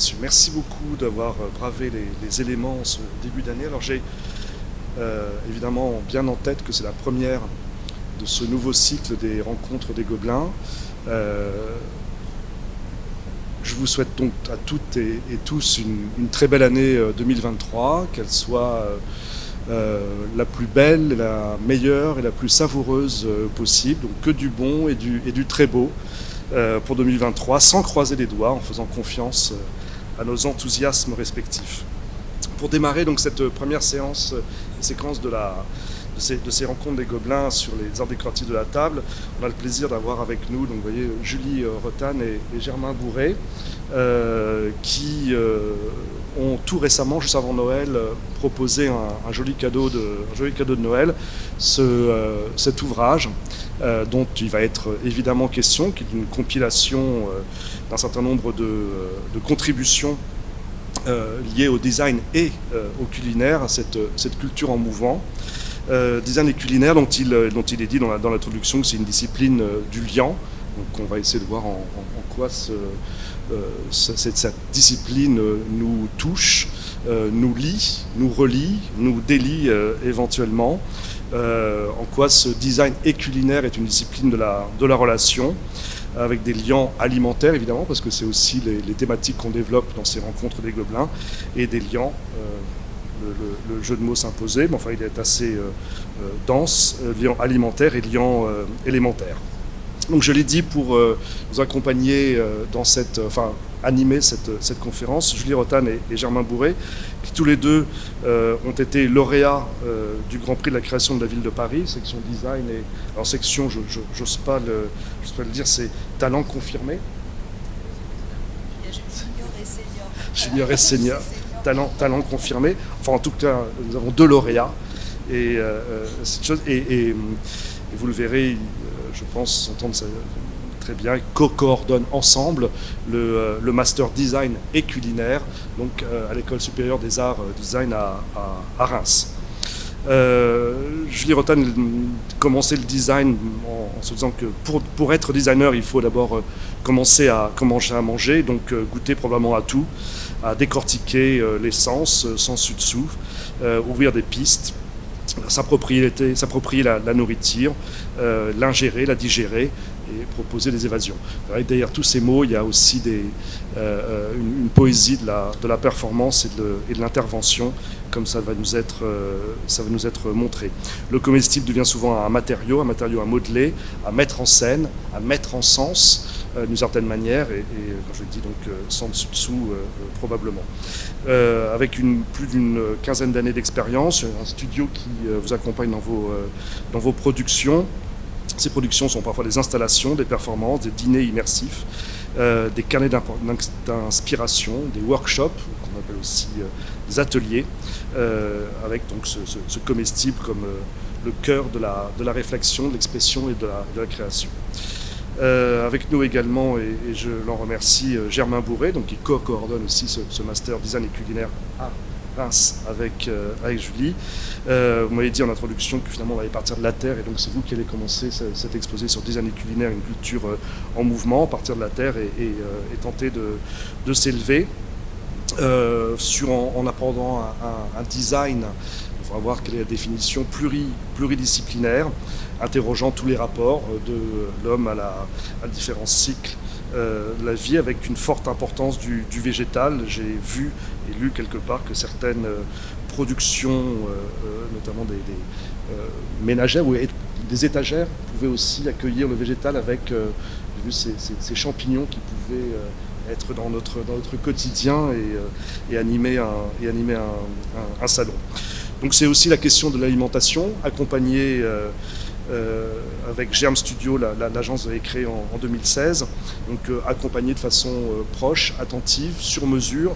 messieurs, merci beaucoup d'avoir bravé les éléments en ce début d'année. Alors j'ai évidemment bien en tête que c'est la première de ce nouveau cycle des rencontres des Gobelins. Je vous souhaite donc à toutes et tous une très belle année 2023, qu'elle soit la plus belle, la meilleure et la plus savoureuse possible. Donc que du bon et du très beau pour 2023, sans croiser les doigts, en faisant confiance à nos enthousiasmes respectifs. Pour démarrer donc cette première séquence de ces rencontres des Gobelins sur les arts décoratifs de la table, on a le plaisir d'avoir avec nous, donc vous voyez, Julie Rotan et Germain Bourret, qui ont tout récemment, juste avant Noël, proposé un joli cadeau de Noël, cet ouvrage dont il va être évidemment question, qui est une compilation d'un certain nombre de contributions liées au design et au culinaire, à cette culture en mouvement. Design et culinaire dont il est dit dans l'introduction que c'est une discipline du liant. Donc on va essayer de voir en quoi cette discipline nous touche, nous lie, nous relie, nous délie éventuellement. En quoi ce design et culinaire est une discipline de la relation, avec des liants alimentaires évidemment, parce que c'est aussi les thématiques qu'on développe dans ces rencontres des Gobelins, et des liants, le jeu de mots s'imposait, mais enfin il est assez dense, liants alimentaires et liants élémentaires. Donc je l'ai dit, pour vous accompagner animer cette conférence, Julie Rotan et Germain Bourret, qui tous les deux ont été lauréats du Grand Prix de la création de la ville de Paris, section design, et alors section, j'ose pas le dire, c'est talent confirmé. Junior et senior. Talent confirmé. Enfin, en tout cas, nous avons 2 lauréats. Et vous le verrez, je pense s'entendre très bien, ils co-coordonnent ensemble le master design et culinaire, donc à l'École supérieure des arts design à Reims. Julie Rotan commençait le design en se disant que pour être designer, il faut d'abord commencer à manger, donc goûter probablement à tout, à décortiquer l'essence sans dessus-dessous, ouvrir des pistes, s'approprier la nourriture, l'ingérer, la digérer et proposer des évasions. Derrière tous ces mots, il y a aussi une poésie de la performance et de l'intervention, comme ça va nous être montré. Le comestible devient souvent un matériau à modeler, à mettre en scène, à mettre en sens, d'une certaine manière, et quand je dis donc sans dessus-dessous probablement. Avec plus d'une quinzaine d'années d'expérience, un studio qui vous accompagne dans vos productions. Ces productions sont parfois des installations, des performances, des dîners immersifs, des carnets d'inspiration, des workshops, qu'on appelle aussi des ateliers, avec donc ce comestible comme le cœur de la réflexion, de l'expression et de la création. Avec nous également, et je l'en remercie, Germain Bourret, donc qui coordonne aussi ce master design et culinaire à Reims avec Julie. Vous m'avez dit en introduction que finalement on allait partir de la terre, et donc c'est vous qui allez commencer cet exposé sur design et culinaire, une culture en mouvement, partir de la terre et tenter de s'élever en apprenant un design. On va voir quelle est la définition pluridisciplinaire, interrogeant tous les rapports de l'homme à différents cycles de la vie, avec une forte importance du végétal. J'ai vu et lu quelque part que certaines productions, notamment des ménagères ou des étagères, pouvaient aussi accueillir le végétal avec j'ai vu ces champignons qui pouvaient être dans notre quotidien et animer un salon. Donc c'est aussi la question de l'alimentation, accompagnée avec Germ Studio, l'agence que vous avez créée en 2016, donc accompagnée de façon proche, attentive, sur mesure,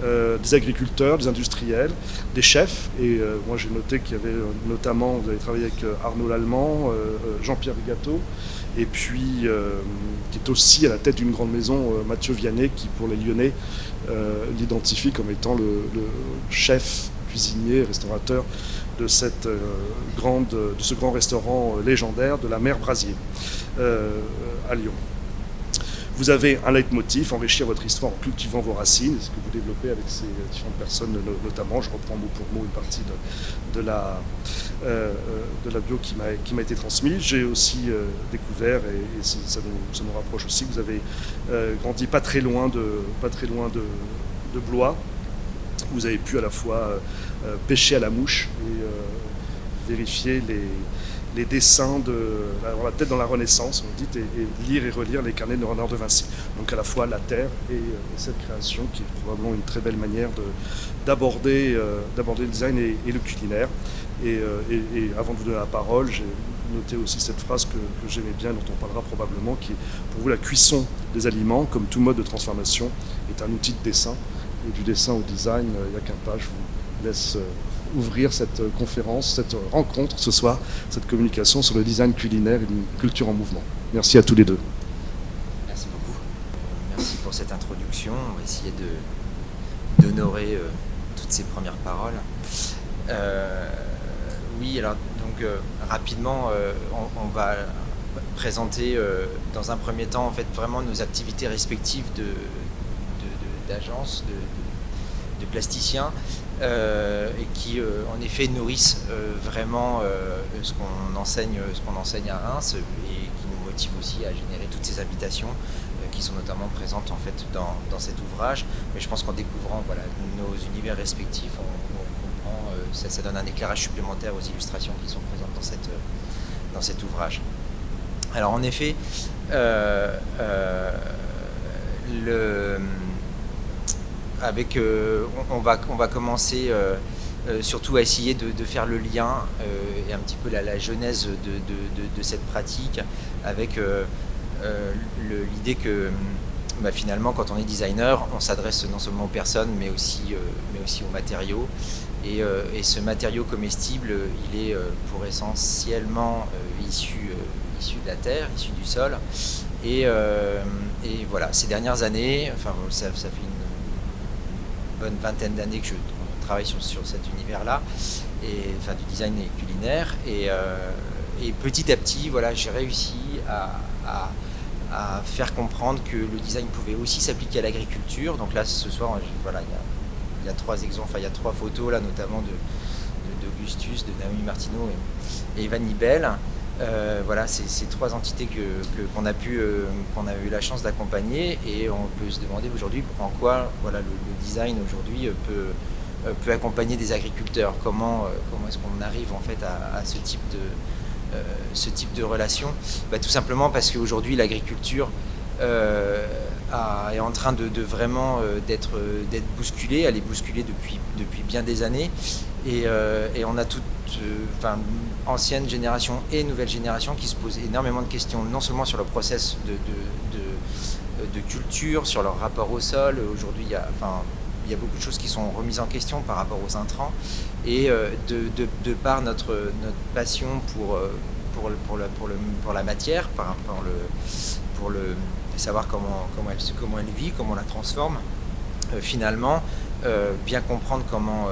des agriculteurs, des industriels, des chefs. Et moi j'ai noté qu'il y avait notamment, vous avez travaillé avec Arnaud Lallemand, Jean-Pierre Rigateau, et puis qui est aussi à la tête d'une grande maison, Mathieu Vianney, qui pour les Lyonnais l'identifie comme étant le chef cuisinier, restaurateur de ce grand restaurant légendaire de la Mère Brasier à Lyon. Vous avez un leitmotiv, enrichir votre histoire en cultivant vos racines, ce que vous développez avec ces différentes personnes, notamment, je reprends mot pour mot une partie de la bio qui m'a été transmise. J'ai aussi découvert, et ça nous rapproche aussi, que vous avez grandi pas très loin de Blois. Vous avez pu à la fois pêcher à la mouche et vérifier les dessins peut-être dans la Renaissance, on dit, et lire et relire les carnets de Léonard de Vinci. Donc à la fois la terre et cette création qui est probablement une très belle manière d'aborder le design et le culinaire. Et avant de vous donner la parole, j'ai noté aussi cette phrase que j'aimais bien, dont on parlera probablement, qui est pour vous: la cuisson des aliments, comme tout mode de transformation, est un outil de dessin. Et du dessin au design, il n'y a qu'un pas. Je vous laisse ouvrir cette conférence, cette rencontre ce soir, cette communication sur le design culinaire et une culture en mouvement. Merci à tous les deux. Merci beaucoup. Merci pour cette introduction. On va essayer d'honorer toutes ces premières paroles. Oui, alors donc rapidement, on va présenter dans un premier temps en fait vraiment nos activités respectives d'agences, de plasticiens, et qui en effet nourrissent vraiment ce qu'on enseigne à Reims, et qui nous motive aussi à générer toutes ces invitations qui sont notamment présentes en fait dans cet ouvrage. Mais je pense qu'en découvrant nos univers respectifs, on comprend, ça donne un éclairage supplémentaire aux illustrations qui sont présentes dans cet ouvrage. Alors en effet, on va commencer surtout à essayer de faire le lien et un petit peu la genèse de cette pratique avec l'idée que finalement, quand on est designer, on s'adresse non seulement aux personnes mais aussi aux matériaux, et ce matériau comestible, il est pour essentiellement issu de la terre, issu du sol, et voilà, ces dernières années, enfin ça fait une bonne vingtaine d'années que je travaille sur cet univers-là, enfin du design culinaire, et petit à petit, voilà, j'ai réussi à faire comprendre que le design pouvait aussi s'appliquer à l'agriculture. Donc là, ce soir, voilà, il y a 3 exemples, enfin il y a 3 photos là, notamment d'Augustus, de Naomi Martineau et Evan Nibel. Voilà, ces 3 entités qu'on a eu la chance d'accompagner, et on peut se demander aujourd'hui en quoi le design aujourd'hui peut accompagner des agriculteurs. Comment est-ce qu'on arrive en fait à ce type de relation? Tout simplement parce qu'aujourd'hui l'agriculture est en train de vraiment d'être bousculée. Elle est bousculée depuis bien des années, et on a toute ancienne génération et nouvelle génération qui se posent énormément de questions, non seulement sur le process de culture, sur leur rapport au sol. Aujourd'hui, il y a beaucoup de choses qui sont remises en question par rapport aux intrants, et de par notre passion pour la matière, pour savoir comment elle vit, comment on la transforme, finalement, bien comprendre comment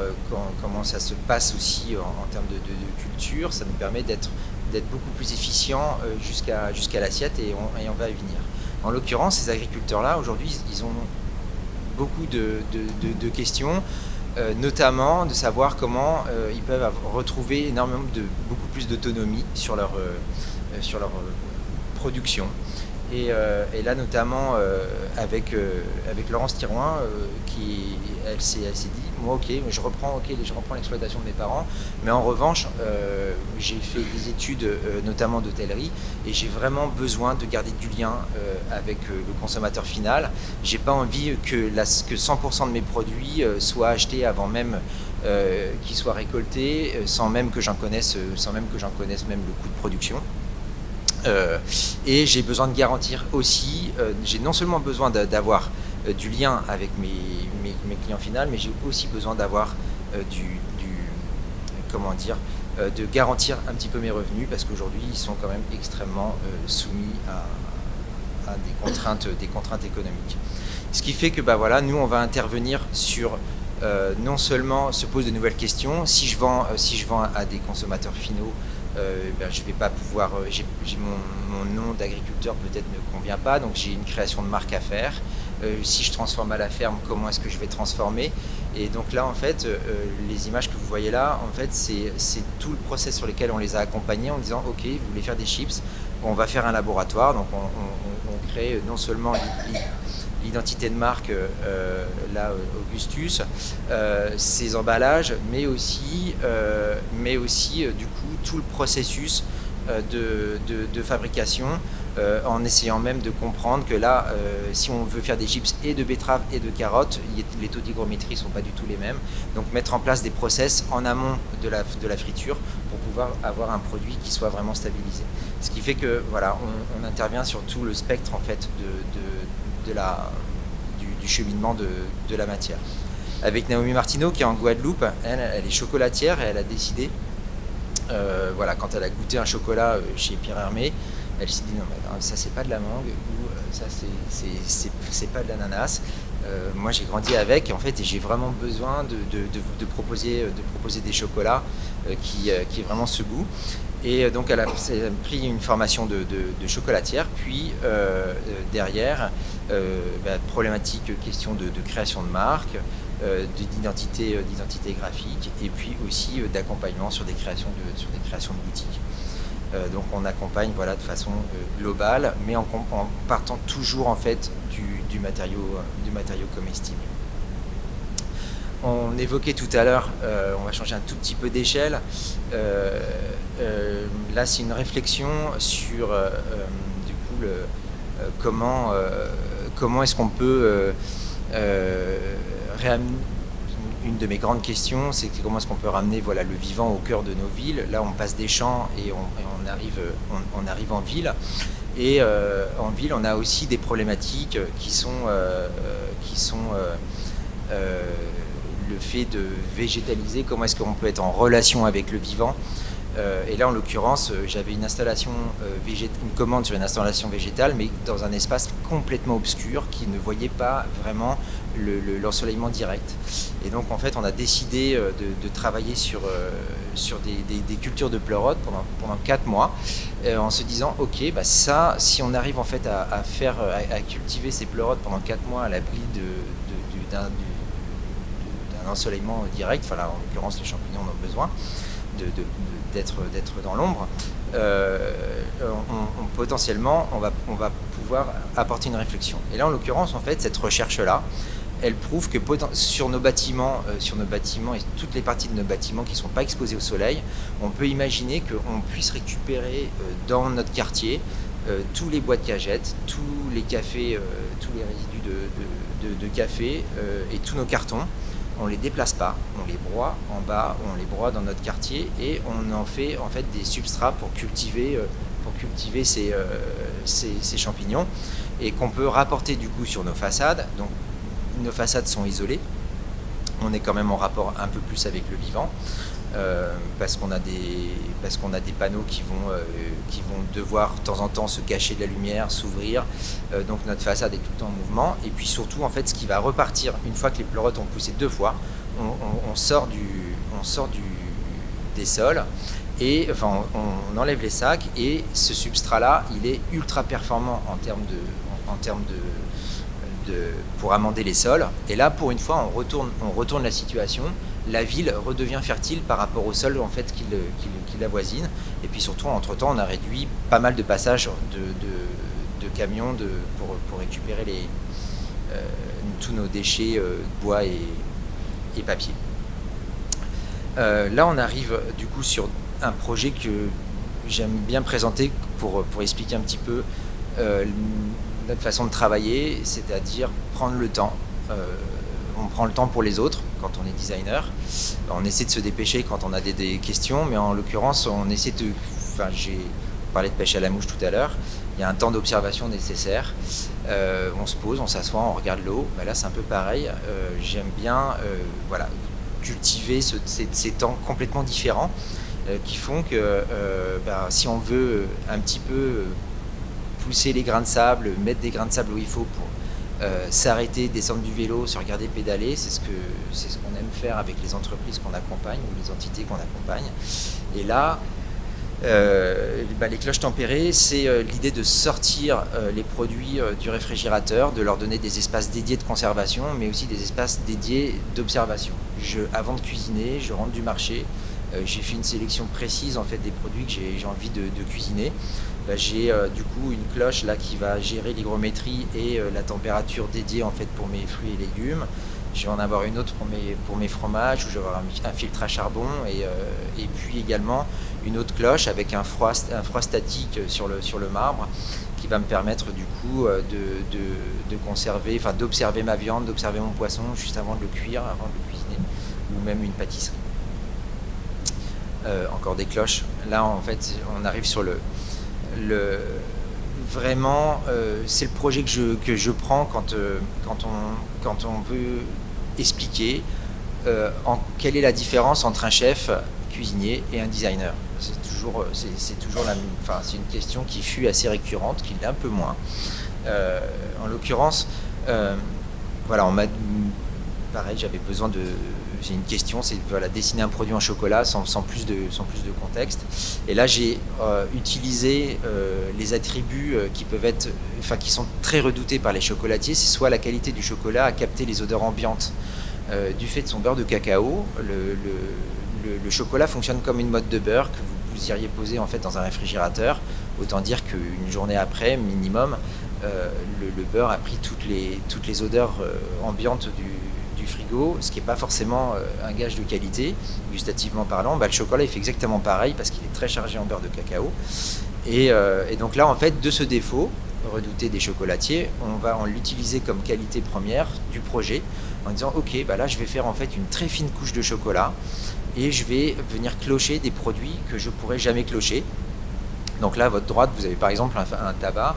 ça se passe aussi en termes de culture, ça nous permet d'être beaucoup plus efficient jusqu'à l'assiette, et on va y venir. En l'occurrence, ces agriculteurs-là, aujourd'hui, ils ont beaucoup de questions, notamment de savoir comment ils peuvent retrouver beaucoup plus d'autonomie sur leur production. Et là, notamment avec Laurence Thirouin, elle s'est dit, moi je reprends l'exploitation de mes parents, mais en revanche j'ai fait des études notamment d'hôtellerie, et j'ai vraiment besoin de garder du lien avec le consommateur final. J'ai pas envie que 100% de mes produits soient achetés avant même qu'ils soient récoltés, sans même que j'en connaisse même le coût de production. Et j'ai besoin de garantir aussi, j'ai non seulement besoin d'avoir du lien avec mes clients finaux, mais j'ai aussi besoin d'avoir de garantir un petit peu mes revenus, parce qu'aujourd'hui ils sont quand même extrêmement soumis à des contraintes économiques. Ce qui fait que nous on va intervenir sur non seulement se pose de nouvelles questions, si je vends à des consommateurs finaux, je vais pas pouvoir, mon nom d'agriculteur peut-être ne convient pas, donc j'ai une création de marque à faire. Si je transforme à la ferme, comment est-ce que je vais transformer? Et donc là, en fait, les images que vous voyez là, en fait, c'est tout le process sur lequel on les a accompagnés en disant, ok, vous voulez faire des chips, on va faire un laboratoire, donc on crée non seulement l'identité de marque, là, Augustus, ses emballages, mais aussi du coup tout le processus de fabrication, en essayant même de comprendre que là, si on veut faire des chips et de betteraves et de carottes, les taux d'hygrométrie ne sont pas du tout les mêmes. Donc mettre en place des process en amont de la friture pour pouvoir avoir un produit qui soit vraiment stabilisé. Ce qui fait que voilà, on intervient sur tout le spectre en fait du cheminement de la matière. Avec Naomi Martineau qui est en Guadeloupe, elle est chocolatière et elle a décidé, voilà, quand elle a goûté un chocolat chez Pierre Hermé, elle s'est dit non mais ça c'est pas de la mangue ou ça c'est pas de l'ananas. Moi j'ai grandi avec en fait et j'ai vraiment besoin de proposer des chocolats qui aient vraiment ce goût. Et donc elle a pris une formation de chocolatière, puis derrière, problématique, question de création de marque, d'identité graphique, et puis aussi d'accompagnement sur des créations de boutiques. Donc on accompagne voilà, de façon globale, mais en partant toujours en fait du matériau comestible. On évoquait tout à l'heure, on va changer un tout petit peu d'échelle. Là, c'est une réflexion sur du coup comment est-ce qu'on peut une de mes grandes questions, c'est comment est-ce qu'on peut ramener voilà, le vivant au cœur de nos villes. Là, on passe des champs et on arrive en ville. Et en ville, on a aussi des problématiques qui sont le fait de végétaliser, comment est-ce qu'on peut être en relation avec le vivant. Et là, en l'occurrence, j'avais une commande sur une installation végétale, mais dans un espace complètement obscur qui ne voyait pas vraiment l'ensoleillement direct. Et donc, en fait, on a décidé de travailler sur des cultures de pleurotes pendant 4 mois, en se disant, ok, bah ça, si on arrive en fait à cultiver ces pleurotes pendant 4 mois à l'abri d'un ensoleillement direct, enfin là, en l'occurrence, les champignons en ont besoin d'être dans l'ombre, potentiellement on va pouvoir apporter une réflexion. Et là en l'occurrence en fait cette recherche là elle prouve que sur nos bâtiments et toutes les parties de nos bâtiments qui ne sont pas exposées au soleil, on peut imaginer qu'on puisse récupérer dans notre quartier tous les bois de cagettes, tous les cafés, tous les résidus de café et tous nos cartons. On les déplace pas, on les broie en bas, on les broie dans notre quartier et on en fait en fait des substrats pour cultiver ces champignons et qu'on peut rapporter du coup sur nos façades. Donc nos façades sont isolées, on est quand même en rapport un peu plus avec le vivant parce qu'on a des panneaux qui vont devoir de temps en temps se cacher de la lumière, s'ouvrir, donc notre façade est tout le temps en mouvement. Et puis surtout en fait ce qui va repartir une fois que les pleurotes ont poussé 2 fois, on sort des sols et enfin on enlève les sacs et ce substrat là il est ultra performant en termes pour amender les sols. Et là pour une fois on retourne la situation. La ville redevient fertile par rapport au sol en fait, qui l'avoisine. Et puis surtout, entre-temps, on a réduit pas mal de passages de camions pour récupérer tous nos déchets bois et papier. Là, on arrive du coup sur un projet que j'aime bien présenter pour expliquer un petit peu notre façon de travailler, c'est-à-dire prendre le temps. On prend le temps pour les autres quand on est designer. On essaie de se dépêcher quand on a des questions, mais en l'occurrence, on essaie de... Enfin, j'ai parlé de pêche à la mouche tout à l'heure. Il y a un temps d'observation nécessaire. On se pose, on s'assoit, on regarde l'eau. Ben là, c'est un peu pareil. J'aime bien voilà, cultiver ces temps complètement différents qui font que si on veut un petit peu pousser les grains de sable, mettre des grains de sable où il faut pour s'arrêter, descendre du vélo, se regarder pédaler, c'est ce qu'on aime faire avec les entreprises qu'on accompagne ou les entités qu'on accompagne. Et là, Les cloches tempérées, c'est l'idée de sortir les produits du réfrigérateur, de leur donner des espaces dédiés de conservation, mais aussi des espaces dédiés d'observation. Avant de cuisiner, je rentre du marché, j'ai fait une sélection précise en fait des produits que j'ai envie de cuisiner. J'ai du coup une cloche là qui va gérer l'hygrométrie et la température dédiée en fait pour mes fruits et légumes. Je vais en avoir une autre pour mes fromages, où je vais avoir un filtre à charbon et puis également une autre cloche avec un froid statique sur le marbre qui va me permettre du coup de conserver, enfin d'observer ma viande, d'observer mon poisson juste avant de le cuire, avant de le cuisiner, ou même une pâtisserie. Encore des cloches. Là en fait on arrive sur vraiment c'est le projet que je prends quand on veut expliquer quelle est la différence entre un chef cuisinier et un designer. C'est toujours c'est une question qui fut assez récurrente, qui l'est un peu moins. En l'occurrence, voilà, pareil, j'ai une question, c'est voilà, dessiner un produit en chocolat sans plus de contexte. Et là, j'ai utilisé les attributs qui sont très redoutés par les chocolatiers. C'est soit la qualité du chocolat à capter les odeurs ambiantes du fait de son beurre de cacao. Le chocolat fonctionne comme une motte de beurre que vous iriez poser en fait dans un réfrigérateur. Autant dire qu'une journée après, minimum, le beurre a pris toutes les odeurs ambiantes du frigo, ce qui n'est pas forcément un gage de qualité, gustativement parlant. Le chocolat il fait exactement pareil parce qu'il est très chargé en beurre de cacao. Et donc là, en fait, de ce défaut redouté des chocolatiers, on l'utiliser comme qualité première du projet en disant ok, là je vais faire en fait une très fine couche de chocolat et je vais venir clocher des produits que je pourrais jamais clocher. Donc là, à votre droite, vous avez par exemple un tabac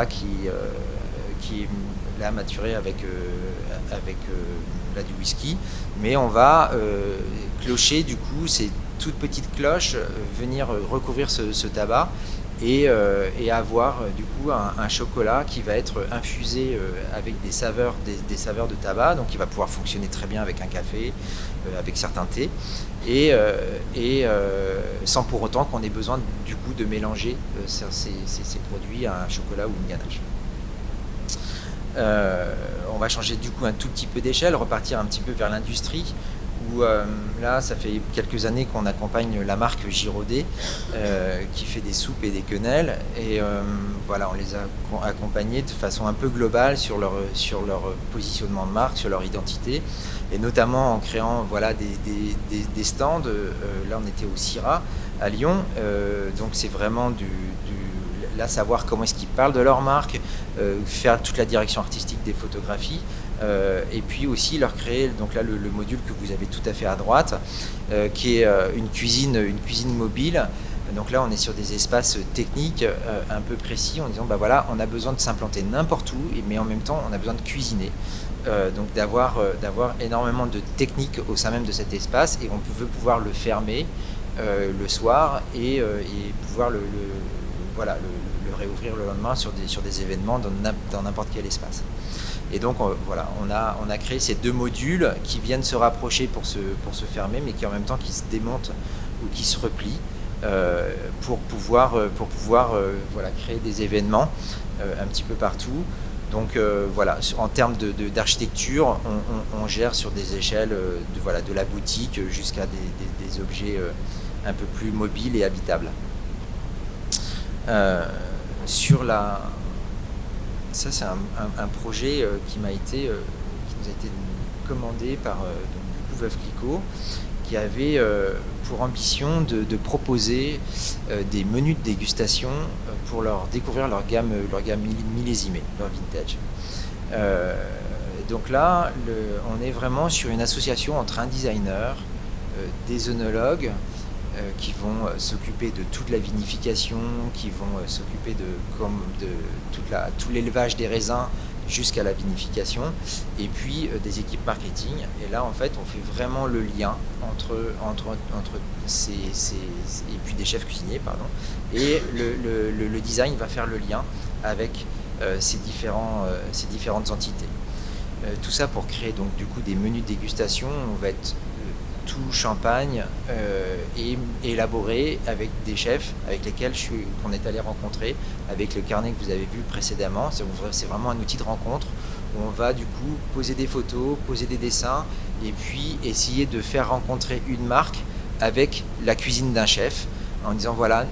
qui est là maturé avec du whisky, mais on va clocher du coup ces toutes petites cloches, venir recouvrir ce tabac et avoir du coup un chocolat qui va être infusé avec des saveurs de tabac, donc il va pouvoir fonctionner très bien avec un café, avec certains thés, et sans pour autant qu'on ait besoin du coup de mélanger ces produits à un chocolat ou une ganache. On va changer du coup un tout petit peu d'échelle, repartir un petit peu vers l'industrie, où là ça fait quelques années qu'on accompagne la marque Giraudet qui fait des soupes et des quenelles, et voilà, on les a accompagnés de façon un peu globale sur leur positionnement de marque, sur leur identité, et notamment en créant voilà, des stands. Là on était au CIRA à Lyon, donc c'est vraiment là savoir comment est-ce qu'ils parlent de leur marque, faire toute la direction artistique des photographies, et puis aussi leur créer donc là le module que vous avez tout à fait à droite, qui est une cuisine mobile. Donc là on est sur des espaces techniques un peu précis en disant voilà, on a besoin de s'implanter n'importe où, mais en même temps on a besoin de cuisiner, donc d'avoir énormément de techniques au sein même de cet espace, et on veut pouvoir le fermer le soir et pouvoir le réouvrir le lendemain sur des événements dans n'importe quel espace. Et donc voilà, on a créé ces deux modules qui viennent se rapprocher pour se fermer, mais qui en même temps qui se démontent ou qui se replient pour pouvoir voilà, créer des événements un petit peu partout. Donc voilà, en termes d'architecture, on gère sur des échelles de la boutique jusqu'à des objets un peu plus mobiles et habitables. Ça c'est un projet qui nous a été commandé par du coup Veuve Clicquot, qui avait pour ambition de proposer des menus de dégustation pour leur découvrir leur gamme millésimée, leur vintage. Donc là, on est vraiment sur une association entre un designer, des œnologues qui vont s'occuper de toute la vinification, qui vont s'occuper de tout l'élevage des raisins jusqu'à la vinification, et puis des équipes marketing. Et là en fait on fait vraiment le lien entre et puis des chefs cuisiniers, pardon, et le design va faire le lien avec ces différentes entités. Tout ça pour créer donc du coup des menus de dégustation. On va être tout Champagne et élaboré avec des chefs avec lesquels qu'on est allé rencontrer, avec le carnet que vous avez vu précédemment. C'est vraiment un outil de rencontre où on va du coup poser des photos, poser des dessins et puis essayer de faire rencontrer une marque avec la cuisine d'un chef en disant voilà,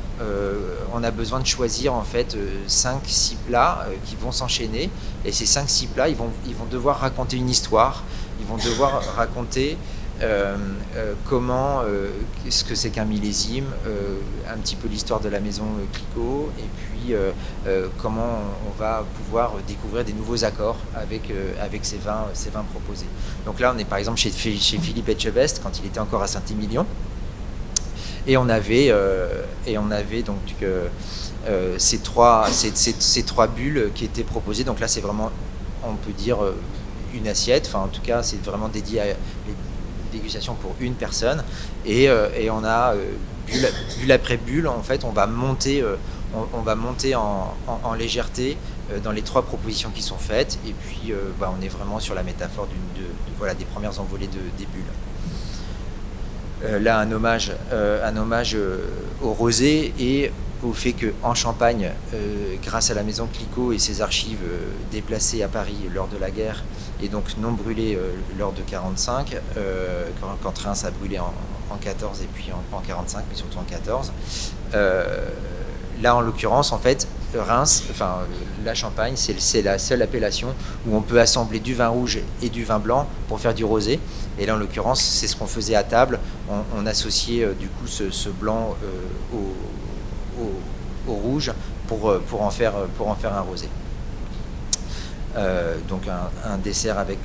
on a besoin de choisir en fait 5-6 plats qui vont s'enchaîner, et ces 5-6 plats ils vont devoir raconter une histoire, ils vont devoir raconter comment, ce que c'est qu'un millésime, un petit peu l'histoire de la maison Clicquot, et puis comment on va pouvoir découvrir des nouveaux accords avec ces vins proposés. Donc là on est par exemple chez Philippe Etchebest quand il était encore à Saint-Émilion, et on avait donc ces trois bulles qui étaient proposées. Donc là c'est vraiment, on peut dire, une assiette, enfin en tout cas c'est vraiment dédié à les dégustations pour une personne, et on a bulle après bulle, en fait on va monter en légèreté dans les 3 propositions qui sont faites, et puis on est vraiment sur la métaphore voilà, des premières envolées des bulles. Là un hommage au rosé et au fait qu'en Champagne, grâce à la maison Clicquot et ses archives déplacées à Paris lors de la guerre, et donc non brûlées lors de 1945, quand Reims a brûlé en 14 et puis en 45, mais surtout en 14. Là, en l'occurrence, en fait, Reims, enfin la Champagne, c'est la seule appellation où on peut assembler du vin rouge et du vin blanc pour faire du rosé. Et là, en l'occurrence, c'est ce qu'on faisait à table. On associait du coup ce blanc au rouge pour en faire un rosé. Donc un dessert avec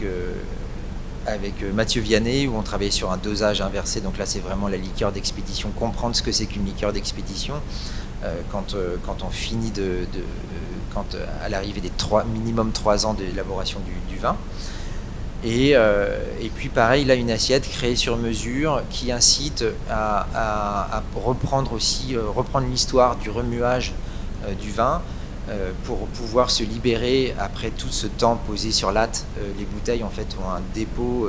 Mathieu Vianney, où on travaillait sur un dosage inversé. Donc là c'est vraiment la liqueur d'expédition, comprendre ce que c'est qu'une liqueur d'expédition quand on finit quand à l'arrivée des minimum 3 ans d'élaboration du vin. Et puis pareil, là une assiette créée sur mesure qui incite à reprendre l'histoire du remuage du vin, pour pouvoir se libérer après tout ce temps posé sur latte. Les bouteilles en fait ont un dépôt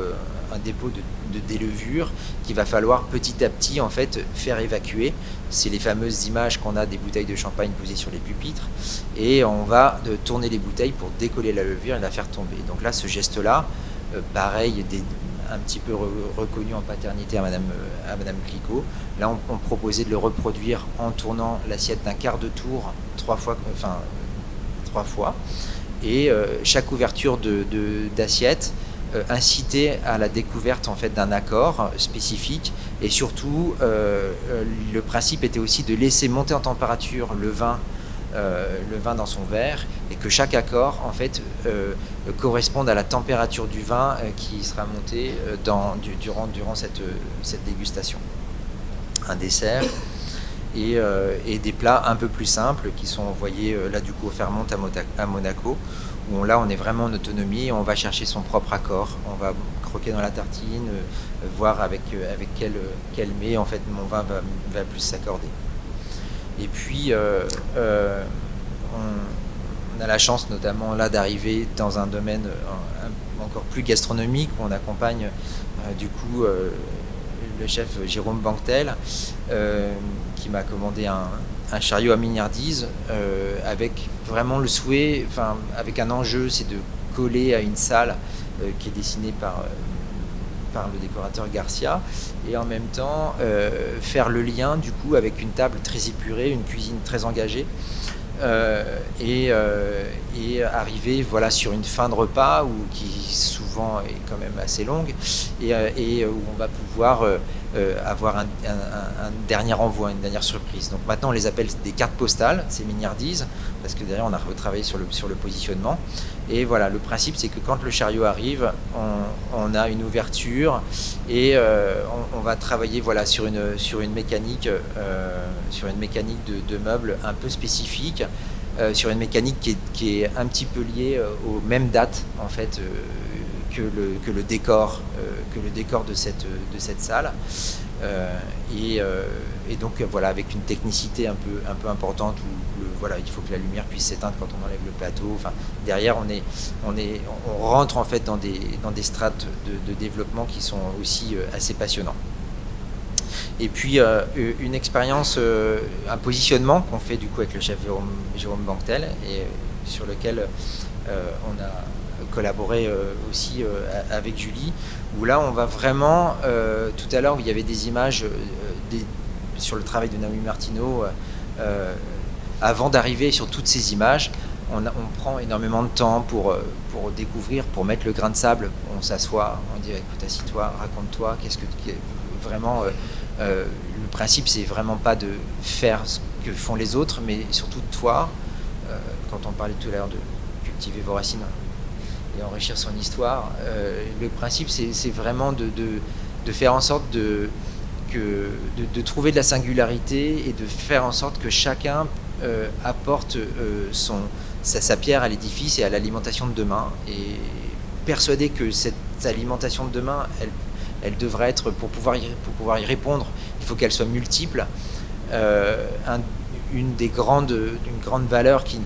de délevure qu'il va falloir petit à petit en fait faire évacuer. C'est les fameuses images qu'on a des bouteilles de champagne posées sur les pupitres, et on va tourner les bouteilles pour décoller la levure et la faire tomber. Donc là ce geste là, pareil, un petit peu reconnu en paternité à Madame Clicquot. Là, on proposait de le reproduire en tournant l'assiette d'un quart de tour 3 fois. Et chaque ouverture d'assiette incitait à la découverte en fait d'un accord spécifique. Et surtout, le principe était aussi de laisser monter en température le vin dans son verre, et que chaque accord en fait corresponde à la température du vin qui sera montée durant cette dégustation. Un dessert et des plats un peu plus simples qui sont envoyés là du coup au Fairmont à Monaco, où là on est vraiment en autonomie, on va chercher son propre accord, on va croquer dans la tartine, voir avec quel mets en fait mon vin va plus s'accorder. Et puis on a la chance notamment là d'arriver dans un domaine encore plus gastronomique, où on accompagne du coup le chef Jérôme Banquetel, qui m'a commandé un chariot à mignardise, avec vraiment le souhait, enfin avec un enjeu, c'est de coller à une salle qui est dessinée par le décorateur Garcia, et en même temps faire le lien du coup avec une table très épurée, une cuisine très engagée, et arriver voilà sur une fin de repas qui souvent est quand même assez longue, et où on va pouvoir avoir un dernier envoi, une dernière surprise. Donc maintenant on les appelle des cartes postales, ces mignardises, parce que derrière on a retravaillé sur le positionnement. Et voilà, le principe c'est que quand le chariot arrive, on a une ouverture, et on va travailler voilà sur une mécanique de meubles un peu spécifique, sur une mécanique qui est un petit peu liée aux mêmes dates en fait que le décor de cette salle. Et donc voilà, avec une technicité un peu importante où voilà, il faut que la lumière puisse s'éteindre quand on enlève le plateau. Enfin, derrière, on rentre en fait dans des strates de développement qui sont aussi assez passionnants. Et puis une expérience, un positionnement qu'on fait du coup avec le chef Jérôme Banquetel et sur lequel on a collaboré aussi avec Julie, où là on va vraiment, tout à l'heure où il y avait des images sur le travail de Naomi Martineau, avant d'arriver sur toutes ces images, on prend énormément de temps pour découvrir, pour mettre le grain de sable, on s'assoit, on dit écoute, assis-toi, raconte-toi, qu'est-ce que vraiment, le principe c'est vraiment pas de faire ce que font les autres, mais surtout toi, quand on parlait tout à l'heure de cultiver vos racines et enrichir son histoire, le principe c'est vraiment de faire en sorte de trouver de la singularité et de faire en sorte que chacun apporte sa pierre à l'édifice et à l'alimentation de demain, et persuadé que cette alimentation de demain, elle devrait être, pour pouvoir y répondre, il faut qu'elle soit multiple. Une grande valeur qui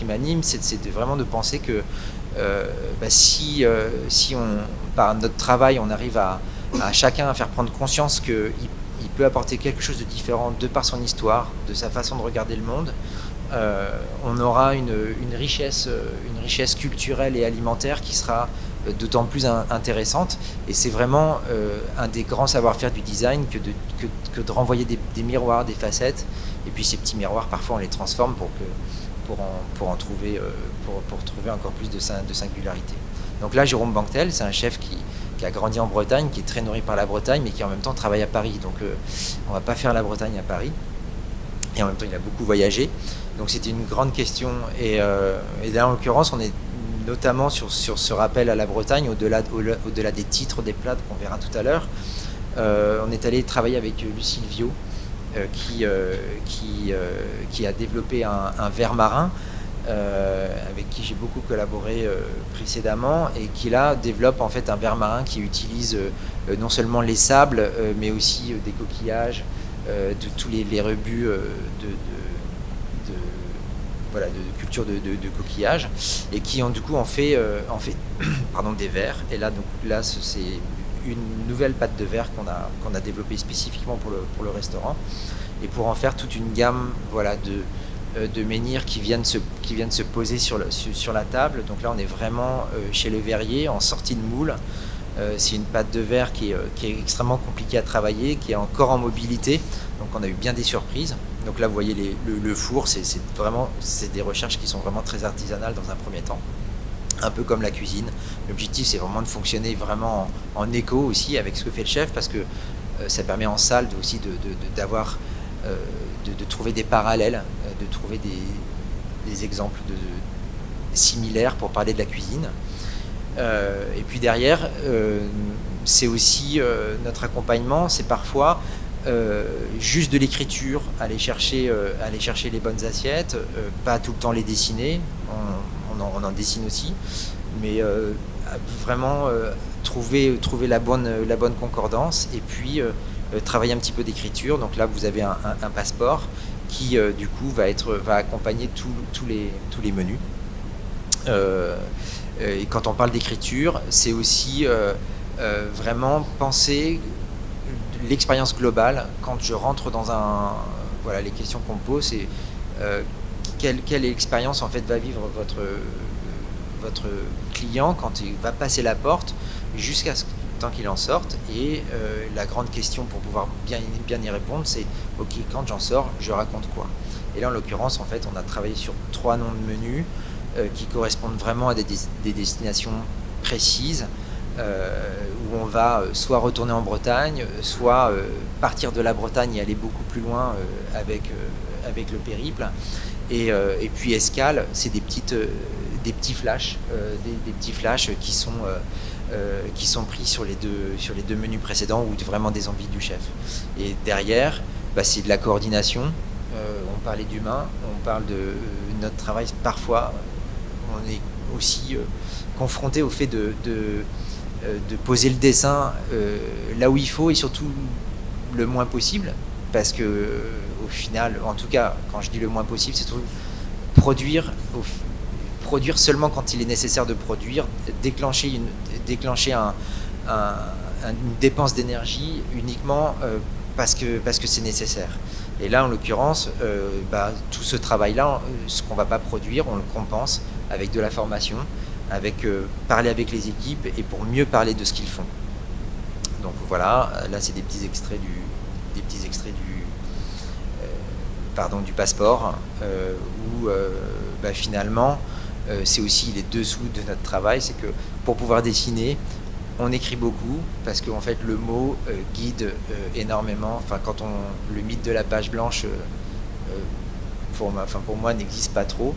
m'anime, c'est vraiment de penser que si par notre travail, on arrive à chacun à faire prendre conscience qu'il peut apporter quelque chose de différent de par son histoire, de sa façon de regarder le monde, on aura une richesse culturelle et alimentaire qui sera d'autant plus intéressante. Et c'est vraiment un des grands savoir-faire du design que de renvoyer des miroirs, des facettes, et puis ces petits miroirs, parfois on les transforme pour trouver encore plus de singularité. Donc là, Jérôme Banquetel, c'est un chef qui a grandi en Bretagne, qui est très nourri par la Bretagne, mais qui en même temps travaille à Paris. Donc on va pas faire la Bretagne à Paris. Et en même temps, il a beaucoup voyagé. Donc c'était une grande question. Et là, en l'occurrence, on est notamment sur ce rappel à la Bretagne, au-delà des titres des plats qu'on verra tout à l'heure. On est allé travailler avec Lucille Viau, qui a développé un verre marin, avec qui j'ai beaucoup collaboré précédemment, et qui là développe en fait un verre marin qui utilise non seulement les sables, mais aussi des coquillages, de tous les rebuts de culture de coquillages, et qui du coup en fait des verres. Et là c'est une nouvelle pâte de verre qu'on a développée spécifiquement pour le restaurant, et pour en faire toute une gamme de menhirs qui viennent se poser sur la table. Donc là on est vraiment chez le verrier, en sortie de moule. C'est une pâte de verre qui est extrêmement compliquée à travailler, qui est encore en mobilité, donc on a eu bien des surprises. Donc là vous voyez le four, c'est des recherches qui sont vraiment très artisanales dans un premier temps, un peu comme la cuisine. L'objectif c'est vraiment de fonctionner vraiment en écho aussi avec ce que fait le chef, parce que ça permet en salle aussi de trouver des parallèles, de trouver des exemples similaires pour parler de la cuisine. Et puis derrière, c'est aussi notre accompagnement, c'est parfois juste de l'écriture, aller chercher les bonnes assiettes, pas tout le temps les dessiner, on en dessine aussi, mais vraiment trouver la bonne concordance, et puis travailler un petit peu d'écriture. Donc là vous avez un passeport qui du coup va accompagner tous les menus. Et quand on parle d'écriture, c'est aussi vraiment penser l'expérience globale. Quand je rentre dans les questions qu'on me pose, c'est quelle expérience en fait va vivre votre client quand il va passer la porte jusqu'à ce temps qu'il en sorte. Et la grande question pour pouvoir bien y répondre, c'est ok, quand j'en sors, je raconte quoi? Et là en l'occurrence, en fait, on a travaillé sur 3 noms de menus qui correspondent vraiment à des destinations précises, où on va soit retourner en Bretagne, soit partir de la Bretagne et aller beaucoup plus loin avec le périple. Et puis escale, c'est des petits flashs, des petits flashs qui sont pris sur les deux menus précédents, ou vraiment des envies du chef. Et derrière, c'est de la coordination. On parlait d'humain, on parle de notre travail. Parfois, on est aussi confronté au fait de poser le dessin là où il faut et surtout le moins possible, parce que au final, en tout cas, quand je dis le moins possible, c'est surtout produire seulement quand il est nécessaire de produire, déclencher une dépense d'énergie uniquement parce que c'est nécessaire. Et là, en l'occurrence, tout ce travail-là, ce qu'on ne va pas produire, on le compense avec de la formation, avec parler avec les équipes et pour mieux parler de ce qu'ils font. Donc voilà, là c'est des petits extraits du passeport, où finalement c'est aussi les dessous de notre travail, c'est que pour pouvoir dessiner, on écrit beaucoup parce qu'en fait le mot guide énormément. Enfin, le mythe de la page blanche, pour moi, n'existe pas trop.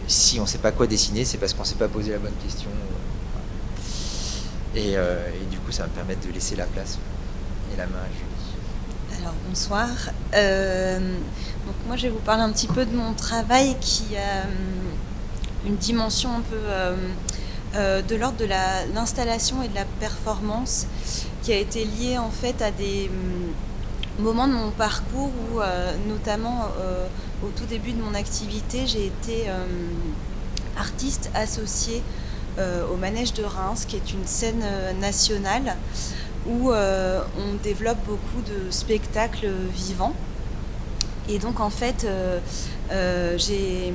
Si on ne sait pas quoi dessiner, c'est parce qu'on ne s'est pas posé la bonne question. Et du coup, ça va me permettre de laisser la place et la main à Julie. Alors, bonsoir. Donc moi, je vais vous parler un petit peu de mon travail qui a une dimension un peu de l'ordre de l'installation et de la performance, qui a été liée en fait à des moments de mon parcours où, notamment au tout début de mon activité, j'ai été artiste associée au Manège de Reims, qui est une scène nationale où on développe beaucoup de spectacles vivants. Et donc en fait, j'ai,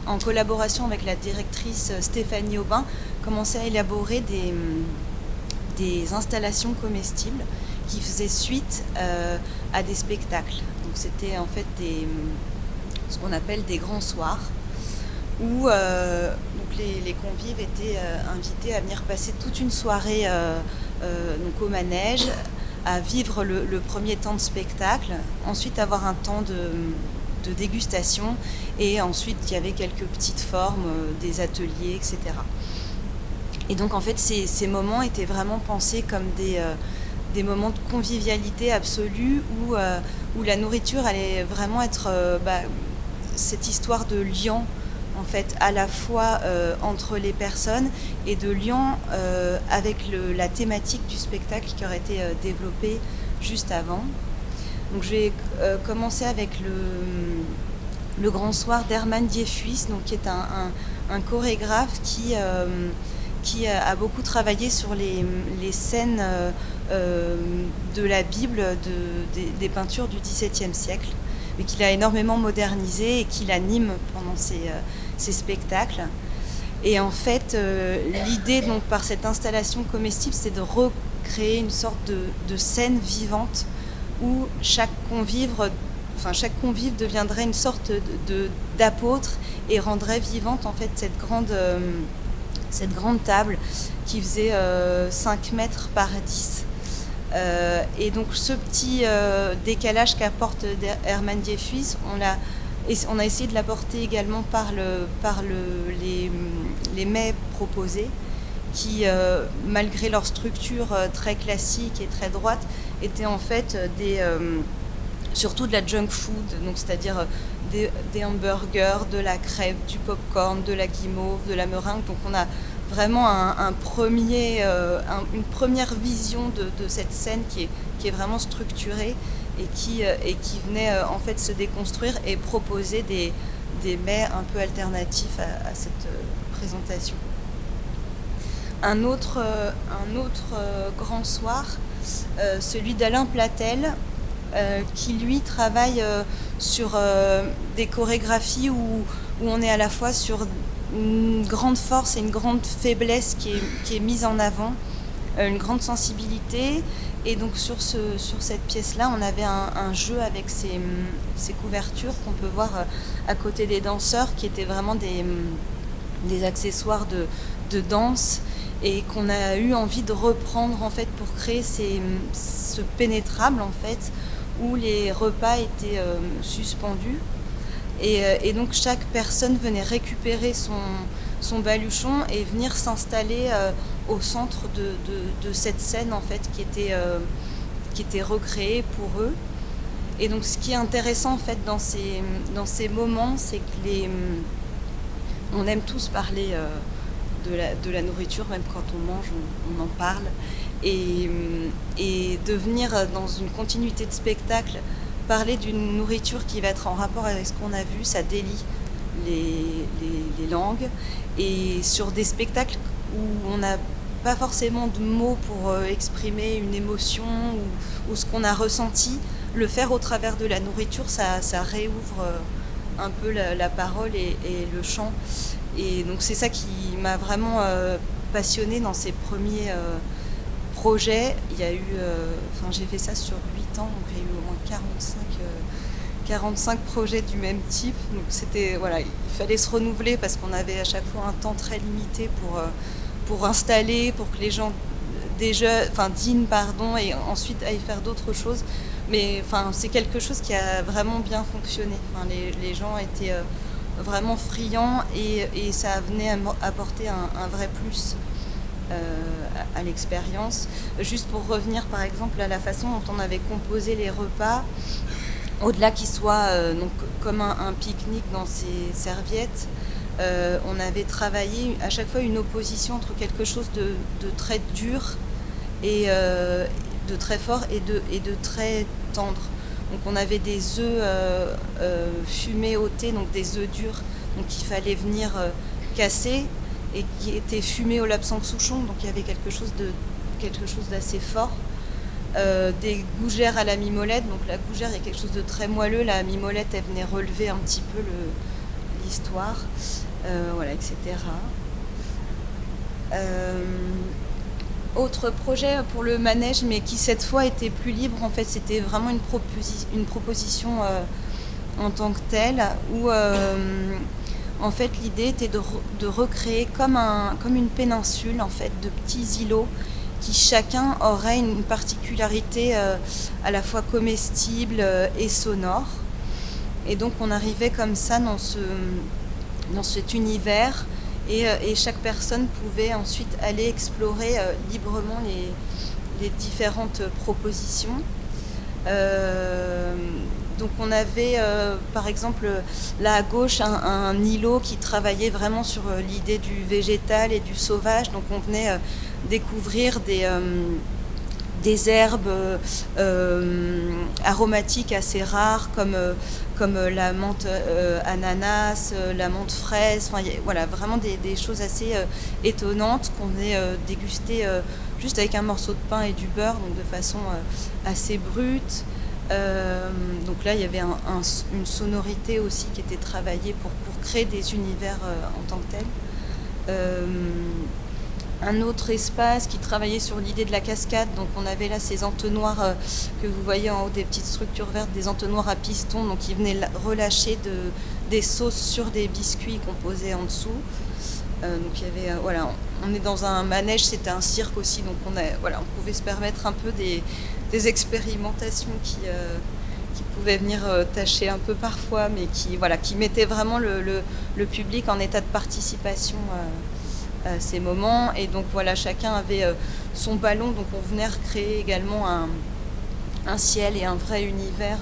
en collaboration avec la directrice Stéphanie Aubin, commencé à élaborer des installations comestibles qui faisaient suite à des spectacles. Donc c'était en fait ce qu'on appelle des grands soirs, où donc les convives étaient invités à venir passer toute une soirée donc au manège, à vivre le premier temps de spectacle, ensuite avoir un temps de dégustation, et ensuite il y avait quelques petites formes, des ateliers, etc. Et donc en fait ces moments étaient vraiment pensés comme des moments de convivialité absolue où la nourriture allait vraiment être cette histoire de lien en fait à la fois entre les personnes et de lien avec la thématique du spectacle qui aurait été développée juste avant. Donc je vais commencer avec le grand soir d'Hermann Diefuys, donc qui est un chorégraphe qui a beaucoup travaillé sur les scènes de la Bible, des peintures du XVIIe siècle, mais qu'il a énormément modernisé et qu'il anime pendant ses spectacles. Et en fait, l'idée donc par cette installation comestible, c'est de recréer une sorte de scène vivante où chaque convive deviendrait une sorte d'apôtre et rendrait vivante en fait cette grande table qui faisait 5 mètres par 10. Et donc ce petit décalage qu'apporte Hermann Diefuys, on a essayé de l'apporter également par les mets proposés, qui, malgré leur structure très classique et très droite, étaient en fait surtout de la junk food, donc c'est-à-dire des hamburgers, de la crêpe, du popcorn, de la guimauve, de la meringue. Donc on a vraiment une première vision de cette scène qui est vraiment structurée et qui venait en fait se déconstruire et proposer des mets un peu alternatifs à cette présentation. Un autre grand soir, celui d'Alain Platel, qui lui travaille sur des chorégraphies où on est à la fois sur une grande force et une grande faiblesse qui est mise en avant, une grande sensibilité. Et donc sur cette pièce-là, on avait un jeu avec ces couvertures qu'on peut voir à côté des danseurs, qui étaient vraiment des accessoires de danse, et qu'on a eu envie de reprendre en fait pour créer ce pénétrable en fait, où les repas étaient suspendus. Et donc chaque personne venait récupérer son baluchon et venir s'installer au centre de cette scène en fait qui était recréée pour eux. Et donc ce qui est intéressant en fait dans ces moments, c'est que on aime tous parler de la nourriture, même quand on mange, on en parle. Et de venir dans une continuité de spectacle, parler d'une nourriture qui va être en rapport avec ce qu'on a vu, ça délie les langues. Et sur des spectacles où on n'a pas forcément de mots pour exprimer une émotion ou ce qu'on a ressenti, le faire au travers de la nourriture, ça réouvre un peu la parole et le chant. Et donc c'est ça qui m'a vraiment passionnée dans ces premiers projets. Il y a eu, j'ai fait ça sur 8 ans, donc il y a eu au moins 45 projets du même type. Donc c'était, voilà, il fallait se renouveler parce qu'on avait à chaque fois un temps très limité pour installer, pour que les gens dînent, et ensuite aillent faire d'autres choses. Mais c'est quelque chose qui a vraiment bien fonctionné. Les gens étaient vraiment friands et ça venait apporter un vrai plus à l'expérience. Juste pour revenir par exemple à la façon dont on avait composé les repas, au-delà qu'ils soient comme un pique-nique dans ces serviettes, on avait travaillé à chaque fois une opposition entre quelque chose de très dur et de très fort et de très tendre. Donc on avait des œufs fumés au thé, donc des œufs durs, donc il fallait venir casser, et qui étaient fumés au lapsang souchong, donc il y avait quelque chose d'assez fort. Des gougères à la mimolette, donc la gougère il y a quelque chose de très moelleux, la mimolette elle venait relever un petit peu l'histoire, etc. Autre projet pour le manège, mais qui cette fois était plus libre, en fait c'était vraiment une proposition en tant que telle, où en fait l'idée était de recréer comme une péninsule en fait, de petits îlots qui chacun aurait une particularité à la fois comestible et sonore. Et donc on arrivait comme ça dans cet univers, et chaque personne pouvait ensuite aller explorer librement les différentes propositions. Donc on avait par exemple là à gauche un îlot qui travaillait vraiment sur l'idée du végétal et du sauvage, donc on venait découvrir des herbes aromatiques assez rares comme la menthe ananas, la menthe fraise, voilà, vraiment des choses assez étonnantes qu'on venait déguster juste avec un morceau de pain et du beurre, donc de façon assez brute. Donc là il y avait une sonorité aussi qui était travaillée pour créer des univers en tant que tel. Un autre espace qui travaillait sur l'idée de la cascade, donc on avait là ces entonnoirs que vous voyez en haut, des petites structures vertes, des entonnoirs à piston, donc ils venaient relâcher des sauces sur des biscuits qu'on posait en dessous. Donc il y avait, on est dans un manège, c'était un cirque aussi, donc on pouvait se permettre un peu des expérimentations qui pouvaient venir tâcher un peu parfois, mais qui mettaient vraiment le public en état de participation à ces moments. Et donc chacun avait son ballon, donc on venait recréer également un ciel et un vrai univers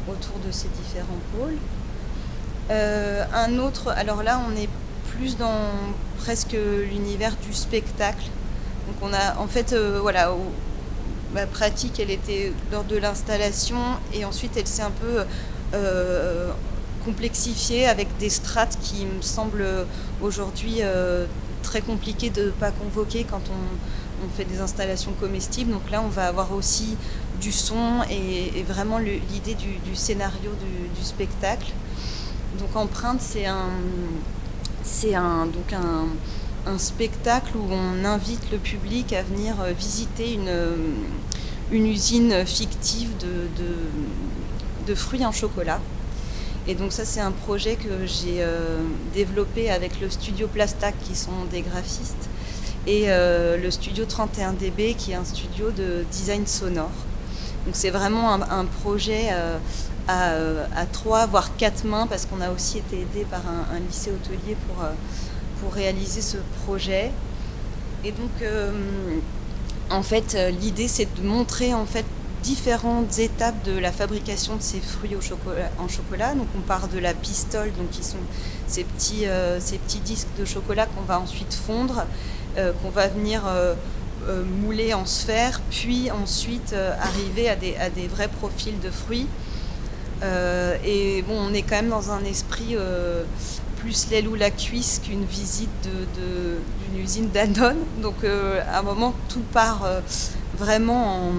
autour de ces différents pôles. Un autre, alors là on est plus dans presque l'univers du spectacle. Donc on a en fait ma pratique elle était lors de l'installation, et ensuite elle s'est un peu complexifiée avec des strates qui me semblent aujourd'hui très compliquées de ne pas convoquer quand on fait des installations comestibles. Donc là on va avoir aussi du son et vraiment l'idée du scénario du spectacle. Donc Empreinte c'est un spectacle où on invite le public à venir visiter une usine fictive de fruits en chocolat. Et donc ça c'est un projet que j'ai développé avec le studio Plastac qui sont des graphistes, et le studio 31dB qui est un studio de design sonore. Donc c'est vraiment un projet à 3 voire 4 mains, parce qu'on a aussi été aidé par un lycée hôtelier pour réaliser ce projet. Et donc en fait l'idée c'est de montrer en fait différentes étapes de la fabrication de ces fruits en chocolat. Donc on part de la pistole, donc qui sont ces petits disques de chocolat qu'on va ensuite fondre, qu'on va venir mouler en sphères, puis ensuite arriver à des vrais profils de fruits. Et bon, on est quand même dans un esprit plus l'aile ou la cuisse qu'une visite d'une usine Danone. Donc à un moment, tout part vraiment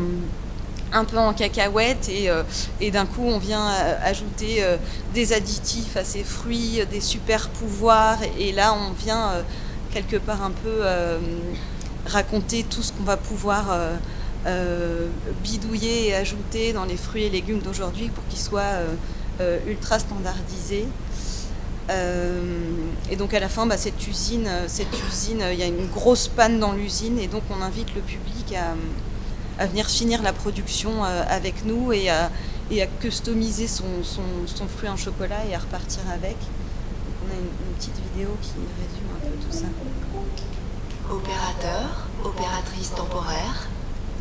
un peu en cacahuète et d'un coup, on vient ajouter des additifs à ces fruits, des super pouvoirs. Et là, on vient quelque part un peu raconter tout ce qu'on va pouvoir bidouiller et ajouter dans les fruits et légumes d'aujourd'hui pour qu'ils soient ultra standardisés. Et donc à la fin, cette usine, il y a une grosse panne dans l'usine et donc on invite le public à venir finir la production avec nous et à customiser son fruit en chocolat et à repartir avec. Donc on a une petite vidéo qui résume un peu tout ça. Opérateur, opératrice temporaire,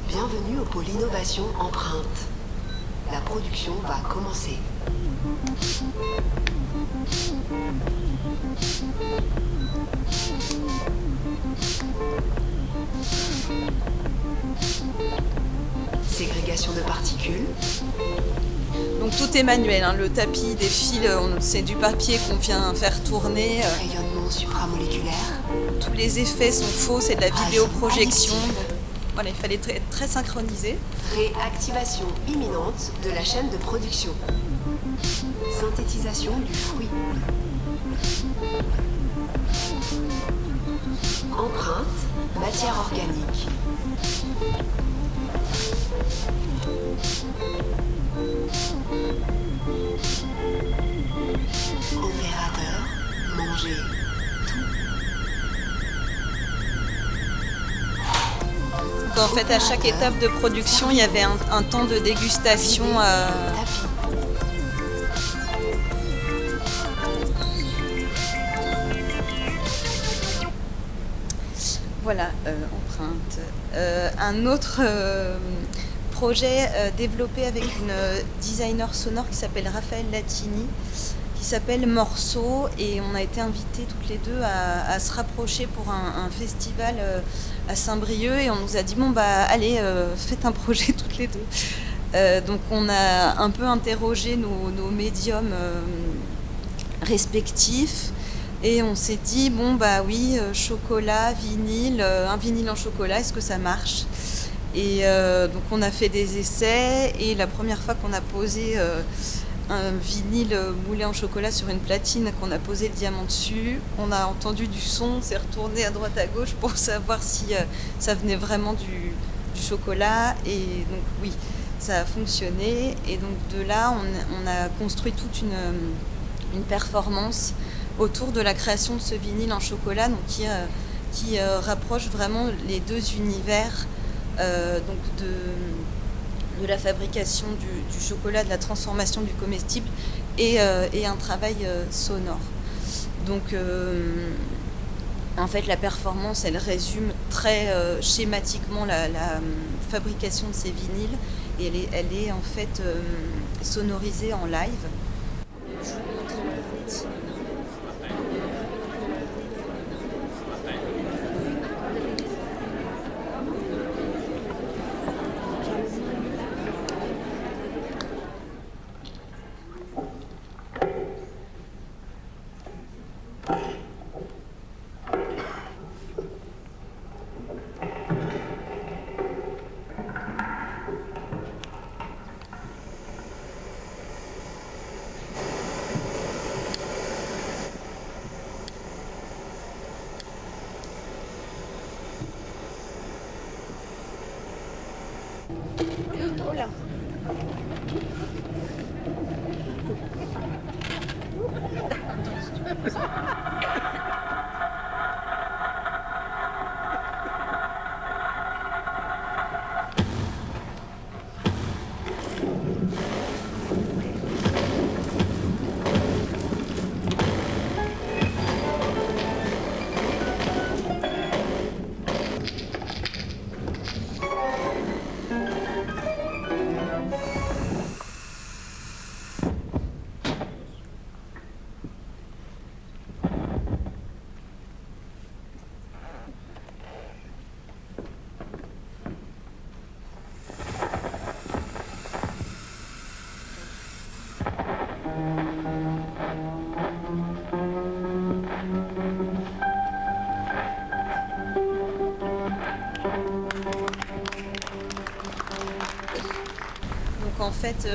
bienvenue au pôle innovation Empreinte. La production va commencer. Ségrégation de particules. Donc tout est manuel, hein. Le tapis, des fils, c'est du papier qu'on vient faire tourner. Rayonnement supramoléculaire. Tous les effets sont faux, c'est de la vidéoprojection. Voilà, il fallait être très synchronisé. Réactivation imminente de la chaîne de production. Synthétisation du fruit. Empreinte, matière organique. Opérateur, manger. Donc en fait, à chaque étape de production, il y avait un temps de dégustation. Voilà, empreinte. Un autre projet développé avec une designer sonore qui s'appelle Raphaël Latini, qui s'appelle Morceau, et on a été invités toutes les deux à se rapprocher pour un festival à Saint-Brieuc, et on nous a dit bon bah allez, faites un projet toutes les deux. Donc on a un peu interrogé nos médiums respectifs. Et on s'est dit, bon bah oui, chocolat, vinyle, un vinyle en chocolat, est-ce que ça marche ? Et donc on a fait des essais, et la première fois qu'on a posé un vinyle moulé en chocolat sur une platine, qu'on a posé le diamant dessus, on a entendu du son, on s'est retourné à droite à gauche pour savoir si ça venait vraiment du chocolat, et donc oui, ça a fonctionné, et donc de là on a construit toute une performance autour de la création de ce vinyle en chocolat, donc qui rapproche vraiment les deux univers, donc de la fabrication du chocolat, de la transformation du comestible et un travail sonore. Donc en fait la performance, elle résume très schématiquement la fabrication de ces vinyles, et elle est en fait sonorisée en live. Je vous montre un petit. donc en fait,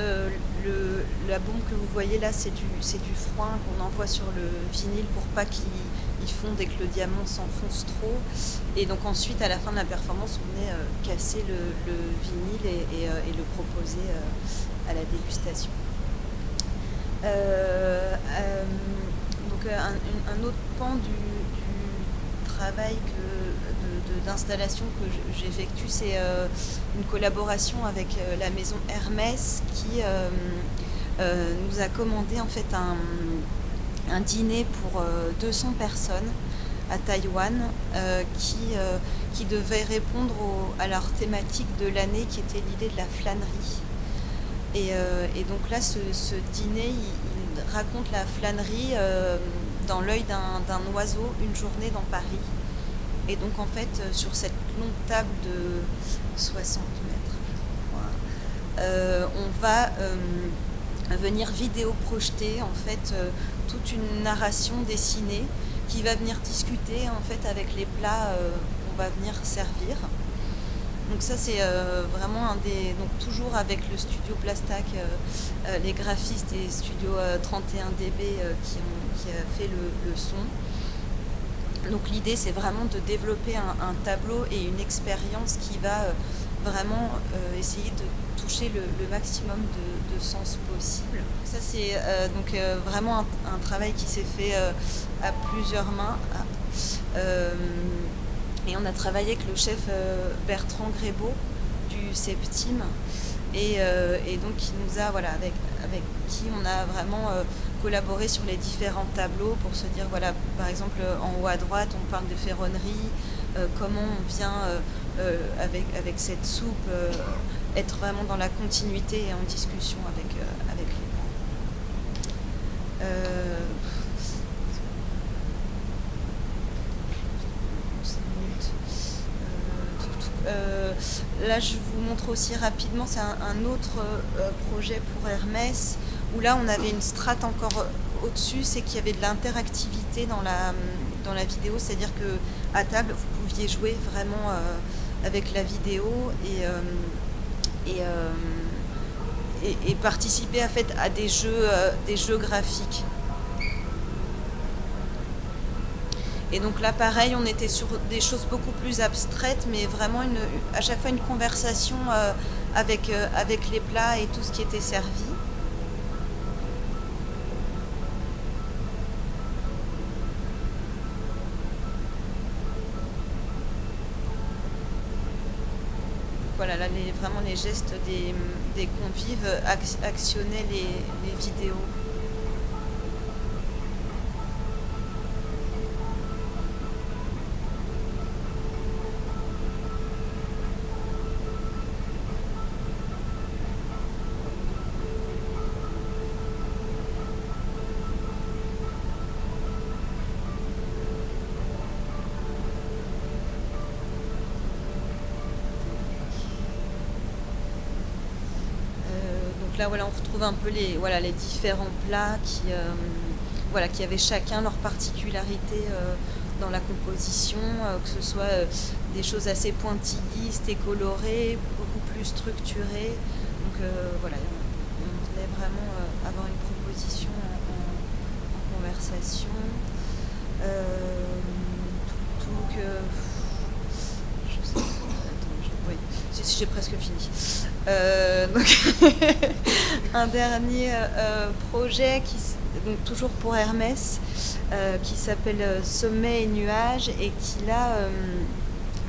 la bombe que vous voyez là, c'est du froid qu'on envoie sur le vinyle pour pas qu'il fonde et que le diamant s'enfonce trop. Et donc ensuite, à la fin de la performance, on venait casser le vinyle et le proposer à la dégustation. Donc un autre pan du travail d'installation que j'effectue, c'est une collaboration avec la maison Hermès qui nous a commandé en fait un dîner pour 200 personnes à Taïwan qui devait répondre à leur thématique de l'année qui était l'idée de la flânerie. Et donc là, ce dîner, il raconte la flânerie dans l'œil d'un oiseau, une journée dans Paris. Et donc en fait, sur cette longue table de 60 mètres, on va venir vidéo-projeter en fait toute une narration dessinée qui va venir discuter en fait avec les plats qu'on va venir servir. Donc ça c'est vraiment donc toujours avec le studio Plastac, les graphistes et studio 31dB qui a fait le son. Donc l'idée c'est vraiment de développer un tableau et une expérience qui va vraiment essayer de toucher le maximum de sens possible. Ça c'est donc vraiment un travail qui s'est fait à plusieurs mains. Et on a travaillé avec le chef Bertrand Grébeau du Septime et donc qui nous a avec qui on a vraiment collaboré sur les différents tableaux pour se dire voilà, par exemple en haut à droite on parle de ferronnerie, comment on vient avec cette soupe être vraiment dans la continuité et en discussion avec les là je vous montre aussi rapidement, c'est un autre projet pour Hermès où là on avait une strate encore au-dessus, c'est qu'il y avait de l'interactivité dans la vidéo, c'est-à-dire que à table vous pouviez jouer vraiment avec la vidéo et participer en fait à des jeux graphiques. Et donc là, pareil, on était sur des choses beaucoup plus abstraites, mais vraiment à chaque fois une conversation avec les plats et tout ce qui était servi. Voilà, là, vraiment les gestes des convives actionnaient les vidéos. Là, voilà, on retrouve un peu les différents plats qui avaient chacun leur particularité dans la composition, que ce soit des choses assez pointillistes et colorées, beaucoup plus structurées. Donc voilà, on voulait vraiment avoir une proposition en conversation. Oui, si j'ai presque fini. Donc un dernier projet donc toujours pour Hermès qui s'appelle Sommet et Nuages et qui là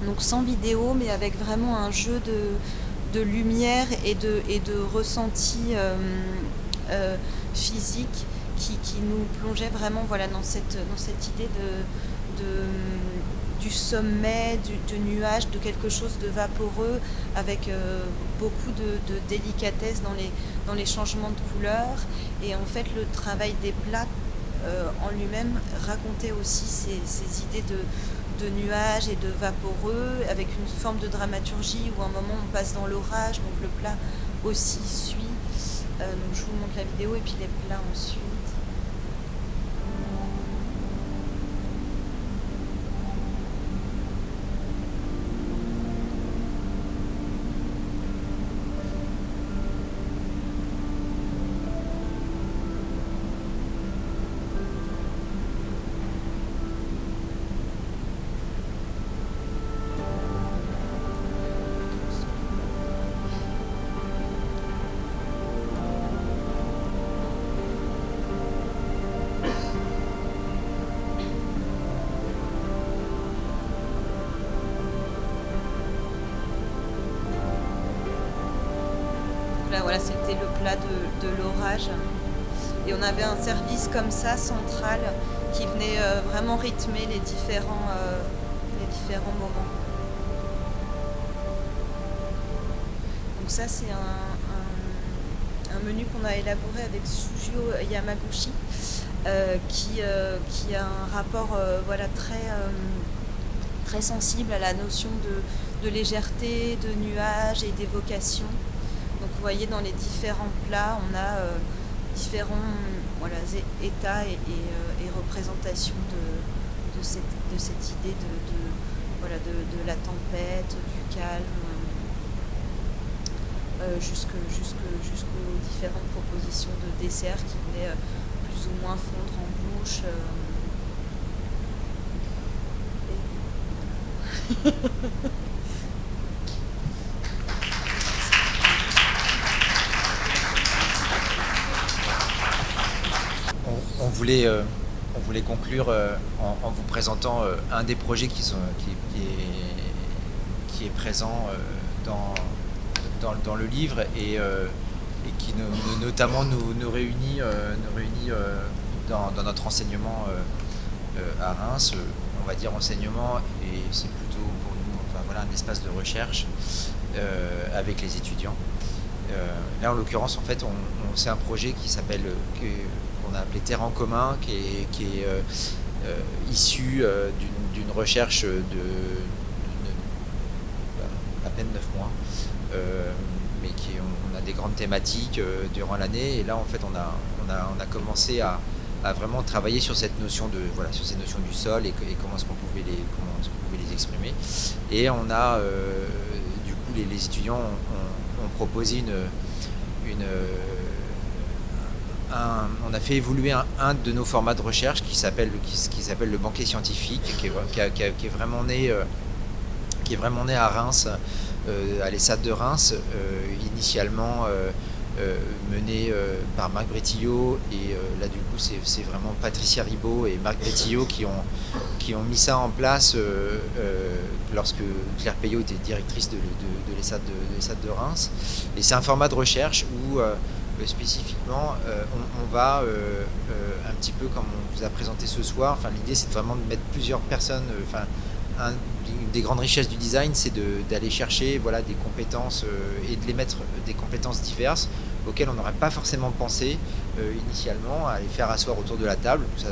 donc sans vidéo mais avec vraiment un jeu de lumière et de ressenti physique qui nous plongeait vraiment voilà dans cette idée du sommet, du nuage, de quelque chose de vaporeux, avec beaucoup de délicatesse dans les changements de couleurs. Et en fait, le travail des plats en lui-même racontait aussi ces idées de nuages et de vaporeux, avec une forme de dramaturgie où à un moment on passe dans l'orage, donc le plat aussi suit. Donc je vous montre la vidéo et puis les plats ensuite. là, voilà, c'était le plat de l'orage. Et on avait un service comme ça, central, qui venait vraiment rythmer les différents moments. Donc ça, c'est un menu qu'on a élaboré avec Sujio Yamaguchi, qui a un rapport voilà, très sensible à la notion de légèreté, de nuages et d'évocation. Donc vous voyez, dans les différents plats, on a différents voilà, états et représentations de cette idée voilà, de la tempête, du calme, jusqu'aux différentes propositions de desserts qui venaient plus ou moins fondre en bouche. On voulait conclure en vous présentant un des projets qui est présent dans le livre et qui notamment nous réunit dans notre enseignement à Reims. On va dire enseignement, et c'est plutôt pour nous voilà, un espace de recherche avec les étudiants. Là en l'occurrence en fait c'est un projet qui s'appelle qu'on a appelé Terre en commun, qui est issu d'une recherche à peine 9 mois, mais on a des grandes thématiques durant l'année, et là en fait on a commencé à vraiment travailler sur cette notion sur ces notions du sol et comment est-ce qu'on pouvait les exprimer. Et on a du coup les étudiants ont proposé on a fait évoluer un de nos formats de recherche qui s'appelle le banquet scientifique, qui est vraiment né à Reims, à l'ESSAD de Reims, initialement mené par Marc Brétillot, et là du coup c'est vraiment Patricia Ribaud et Marc Brétillot qui ont mis ça en place lorsque Claire Payot était directrice de l'ESSAD de Reims. Et c'est un format de recherche où spécifiquement on va un petit peu comme on vous a présenté ce soir, l'idée c'est vraiment de mettre plusieurs personnes, une des grandes richesses du design, c'est d'aller chercher voilà, des compétences et de les mettre des compétences diverses auxquelles on n'aurait pas forcément pensé initialement, à les faire asseoir autour de la table. Ça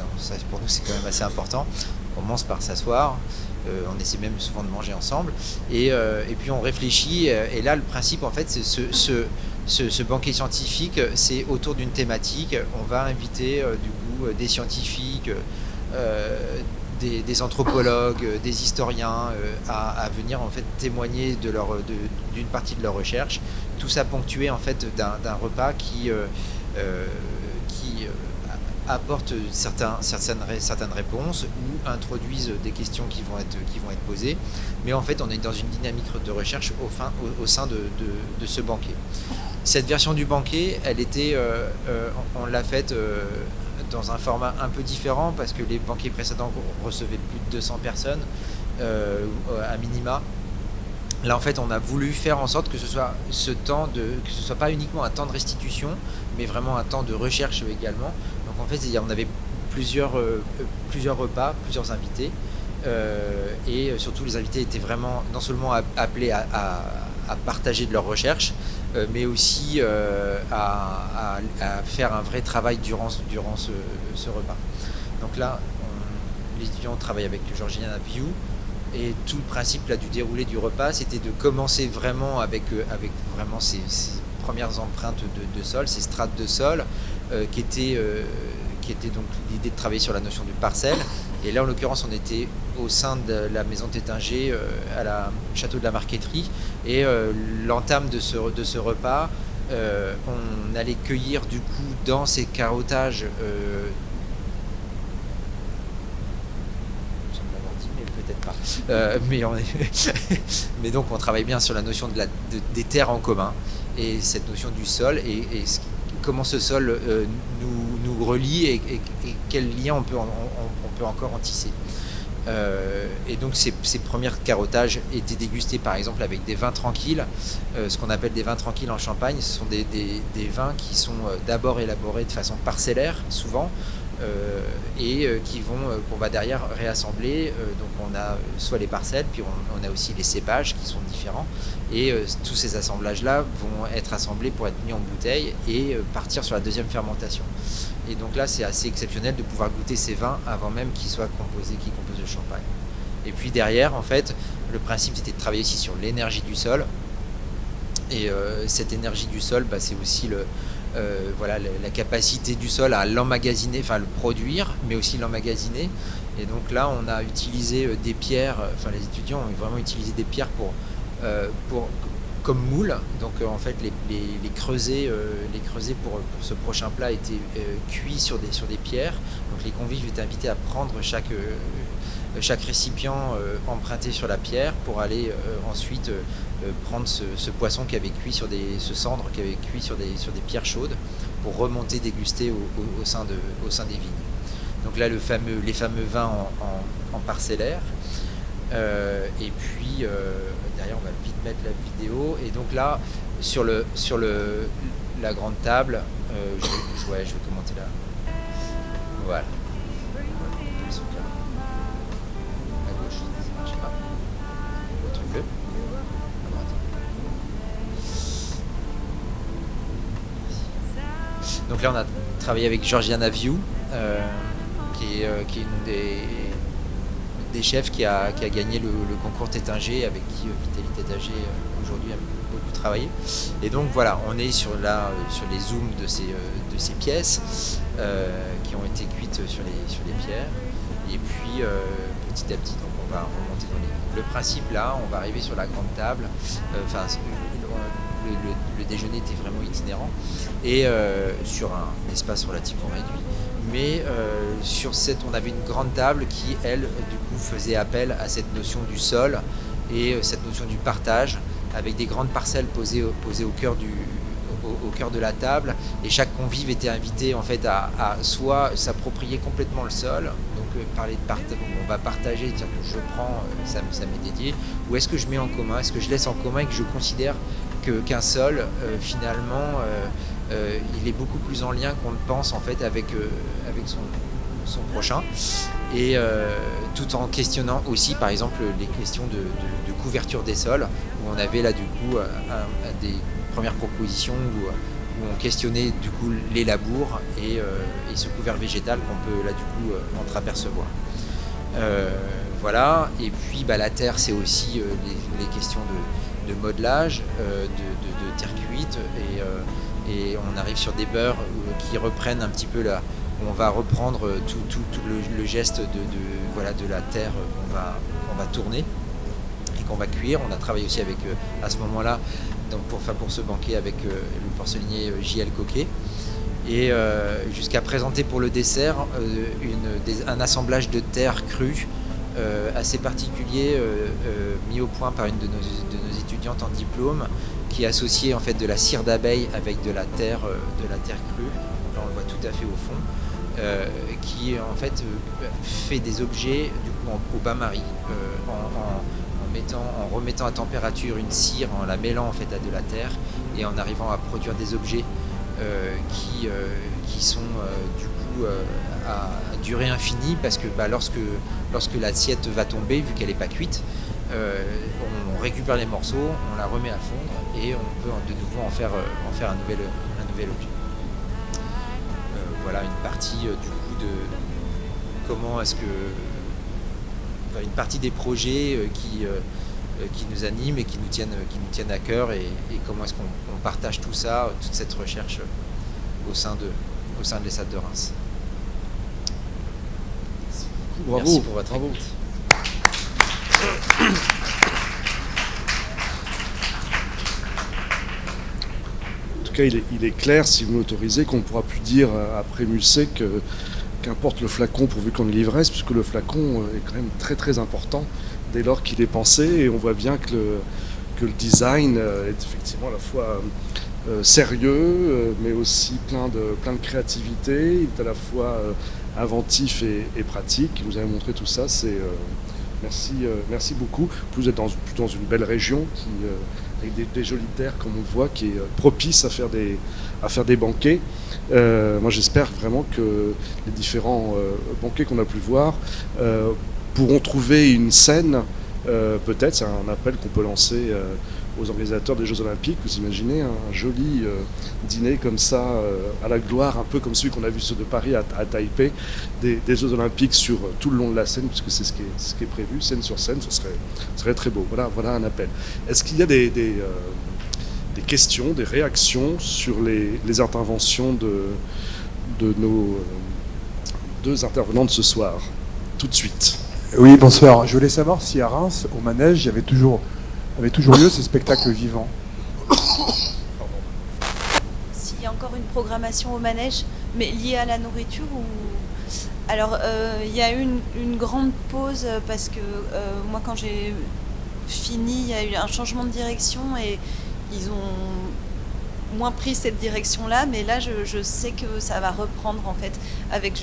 pour nous c'est quand même assez important. On commence par s'asseoir, on essaie même souvent de manger ensemble, et puis on réfléchit, et là le principe en fait c'est ce banquet scientifique, c'est autour d'une thématique. On va inviter du coup des scientifiques, des anthropologues, des historiens à venir en fait témoigner d'une partie de leur recherche. Tout ça ponctué en fait d'un repas qui apporte certaines réponses ou introduisent des questions qui vont être posées. Mais en fait, on est dans une dynamique de recherche au sein de ce banquet. Cette version du banquet, on l'a faite dans un format un peu différent, parce que les banquets précédents recevaient plus de 200 personnes à minima. Là en fait on a voulu faire en sorte que ce soit que ce soit pas uniquement un temps de restitution, mais vraiment un temps de recherche également. Donc en fait on avait plusieurs repas, plusieurs invités, et surtout les invités étaient vraiment non seulement appelés à partager de leur recherche, mais aussi à faire un vrai travail durant ce repas. Donc là, les étudiants travaillent avec Georgina View, et tout le principe là, du déroulé du repas, c'était de commencer vraiment avec vraiment ces premières empreintes de sol, ces strates de sol, qui étaient donc l'idée de travailler sur la notion de parcelle. Et là, en l'occurrence, on était au sein de la maison Tétinger, à la château de la Marqueterie, et l'entame de ce repas, on allait cueillir du coup dans ces carottages, mais donc on travaille bien sur la notion des terres en commun, et cette notion du sol, et comment ce sol nous relie, et quel lien on peut encore en tisser. Et donc ces premiers carottages étaient dégustés par exemple avec des vins tranquilles. Ce qu'on appelle des vins tranquilles en Champagne, ce sont des vins qui sont d'abord élaborés de façon parcellaire souvent, et qu'on va derrière réassembler. Donc on a soit les parcelles, puis on a aussi les cépages qui sont différents, et tous ces assemblages là vont être assemblés pour être mis en bouteille et partir sur la deuxième fermentation. Et donc là c'est assez exceptionnel de pouvoir goûter ces vins avant même qu'ils composent le champagne. Et puis derrière en fait le principe c'était de travailler aussi sur l'énergie du sol, et cette énergie du sol, c'est aussi la capacité du sol à l'emmagasiner, enfin le produire, mais aussi l'emmagasiner. Et donc là, on a utilisé des pierres, les étudiants ont vraiment utilisé des pierres comme moule. Donc en fait, les creusets pour ce prochain plat étaient cuits sur des pierres. Donc les convives étaient invités à prendre chaque récipient emprunté sur la pierre pour aller ensuite prendre ce poisson qui avait cuit ce cendre qui avait cuit sur des pierres chaudes pour remonter déguster au sein des vignes. Donc là les fameux vins en parcellaire, et puis derrière on va vite mettre la vidéo. Et donc là sur la grande table, je vais commenter là. Voilà. Donc là on a travaillé avec Georgiana View, qui est une des chefs qui a gagné le concours Tétinger, avec qui Vitali Tétinger aujourd'hui a beaucoup travaillé. Et donc voilà, on est sur les zooms de ces pièces qui ont été cuites sur les pierres. Et puis petit à petit, donc on va remonter dans le principe. Là on va arriver sur la grande table. Le déjeuner était vraiment itinérant et sur un espace relativement réduit, mais on avait une grande table qui, elle, du coup, faisait appel à cette notion du sol et cette notion du partage, avec des grandes parcelles posées au cœur de la table, et chaque convive était invité en fait à soit s'approprier complètement le sol, donc parler de partage, on va partager, dire que je prends, ça m'est dédié, ou est-ce que je mets en commun, est-ce que je laisse en commun et que je considère qu'un sol, finalement, il est beaucoup plus en lien qu'on le pense en fait avec son prochain, et tout en questionnant aussi par exemple les questions de couverture des sols, où on avait là du coup des premières propositions où on questionnait du coup les labours et ce couvert végétal qu'on peut là du coup entreapercevoir. Voilà, et puis la terre, c'est aussi les questions de modelage, de terre cuite, et on arrive sur des beurres qui reprennent un petit peu où on va reprendre tout le geste de la terre qu'on va tourner et qu'on va cuire. On a travaillé aussi avec, à ce moment-là, donc pour ce banquet, avec le porcelainier J.L. Coquet, et jusqu'à présenter pour le dessert un assemblage de terre crue assez particulier, mis au point par une de nos étudiantes en diplôme, qui associait en fait de la cire d'abeille avec de la terre crue. Là on le voit tout à fait au fond, qui en fait fait des objets du coup au bain-marie, en remettant à température une cire, en la mêlant en fait à de la terre, et en arrivant à produire des objets qui sont du coup à durée infinie, parce que lorsque l'assiette va tomber, vu qu'elle n'est pas cuite, on récupère les morceaux, on la remet à fondre, et on peut de nouveau en faire un nouvel objet. Voilà une partie du coup de comment est-ce que une partie des projets qui nous animent et qui nous tiennent à cœur, et comment est-ce qu'on partage tout ça, toute cette recherche au sein de l'ESSAD de Reims. Bravo, merci pour votre écoute. En tout cas, il est clair, si vous m'autorisez, qu'on ne pourra plus dire après Musset qu'importe le flacon pourvu qu'on ait l'ivresse, puisque le flacon est quand même très très important dès lors qu'il est pensé, et on voit bien que le design est effectivement à la fois sérieux, mais aussi plein de créativité. Il est à la fois inventif et pratique. Vous avez montré tout ça, merci beaucoup. Vous êtes dans une belle région avec des jolies terres, comme on le voit, qui est propice à faire des banquets. Moi, j'espère vraiment que les différents banquets qu'on a pu voir pourront trouver une scène. Peut-être, c'est un appel qu'on peut lancer aux organisateurs des Jeux Olympiques. Vous imaginez un joli dîner comme ça, à la gloire, un peu comme celui qu'on a vu ceux de Paris à Taipei, des Jeux Olympiques sur tout le long de la Seine, puisque c'est ce qui est prévu, scène sur scène, ce serait très beau. Voilà un appel. Est-ce qu'il y a des questions, des réactions sur les interventions de nos deux intervenants de ce soir? Tout de suite. Oui, bonsoir. Je voulais savoir si à Reims, au manège, avait toujours lieu ces spectacles vivants. S'il y a encore une programmation au manège, mais liée à la nourriture ou... Alors, il y a eu une grande pause parce que moi, quand j'ai fini, il y a eu un changement de direction et ils ont moins pris cette direction-là. Mais là, je sais que ça va reprendre, en fait, avec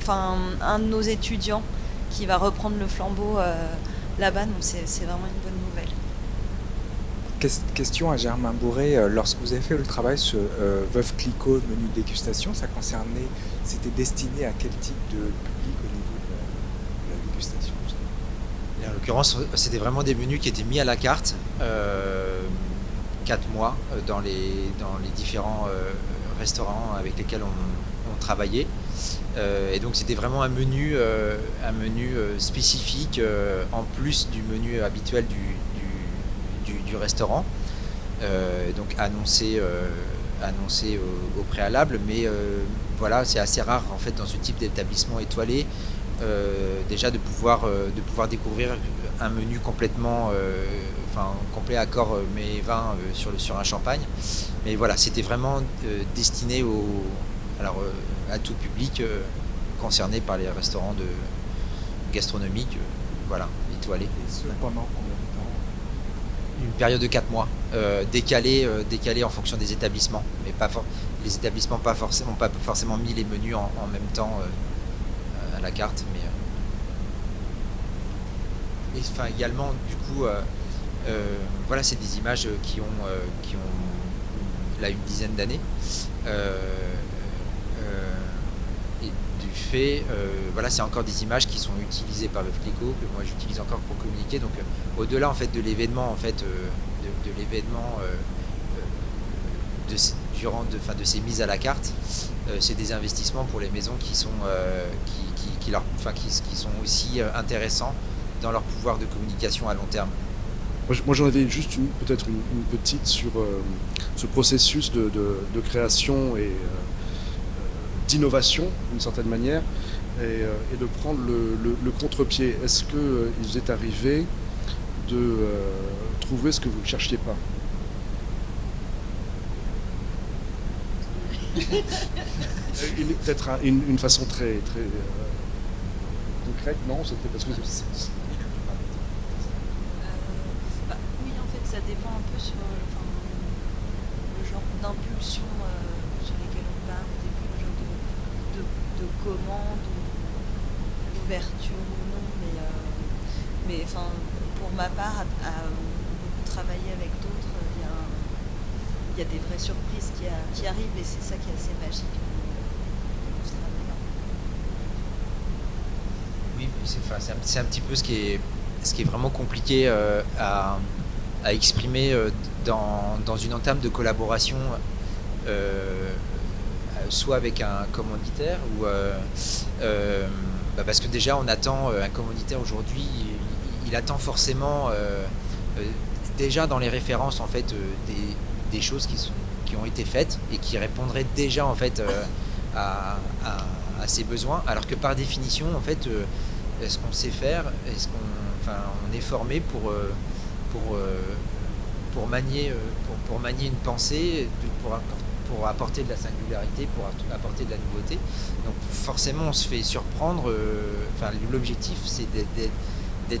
un de nos étudiants qui va reprendre le flambeau là-bas, donc c'est vraiment une bonne nouvelle. Question à Germain Bourré, lorsque vous avez fait le travail sur Veuve Clicquot, menu dégustation, c'était destiné à quel type de public au niveau de la dégustation? Et en l'occurrence, c'était vraiment des menus qui étaient mis à la carte 4 mois dans les différents restaurants avec lesquels on travaillait. Et donc c'était vraiment un menu spécifique en plus du menu habituel du restaurant, donc annoncé au préalable, mais voilà, c'est assez rare en fait dans ce type d'établissement étoilé déjà de pouvoir découvrir un menu complètement complet accord mets et vins sur un champagne, mais voilà, c'était vraiment destiné à tout public concerné par les restaurants gastronomiques, voilà, étoilés. Et ce, pendant combien de temps? Une période de 4 mois, décalée en fonction des établissements, mais les établissements pas forcément mis les menus en même temps à la carte, mais également du coup voilà, c'est des images qui ont là une dizaine d'années. Et du fait, voilà, c'est encore des images qui sont utilisées par Veuve Clicquot, que moi j'utilise encore pour communiquer. Donc au-delà en fait de l'événement, en fait, de l'événement de ces mises à la carte, c'est des investissements pour les maisons qui sont qui sont aussi intéressants dans leur pouvoir de communication à long terme. Moi j'en avais juste peut-être une petite sur ce processus de création et d'innovation d'une certaine manière et de prendre le contre-pied. Est-ce qu'il vous est arrivé de trouver ce que vous ne cherchiez pas? Peut-être une façon très concrète, non? C'était parce que oui, en fait, ça dépend un peu sur le genre d'impulsion sur lesquelles on part au début, le genre de commande, d'ouverture ou non. Mais pour ma part, à beaucoup travailler avec d'autres, il y a des vraies surprises qui arrivent et c'est ça qui est assez magique. Oui, c'est un petit peu ce qui est vraiment compliqué à exprimer dans une entame de collaboration, soit avec un commanditaire ou parce que déjà on attend un commanditaire aujourd'hui, il attend forcément déjà dans les références en fait des choses qui ont été faites et qui répondraient déjà en fait à ses besoins, alors que par définition en fait est-ce qu'on sait faire, on est formé pour manier une pensée, pour apporter de la singularité, pour apporter de la nouveauté. Donc forcément on se fait surprendre, l'objectif c'est de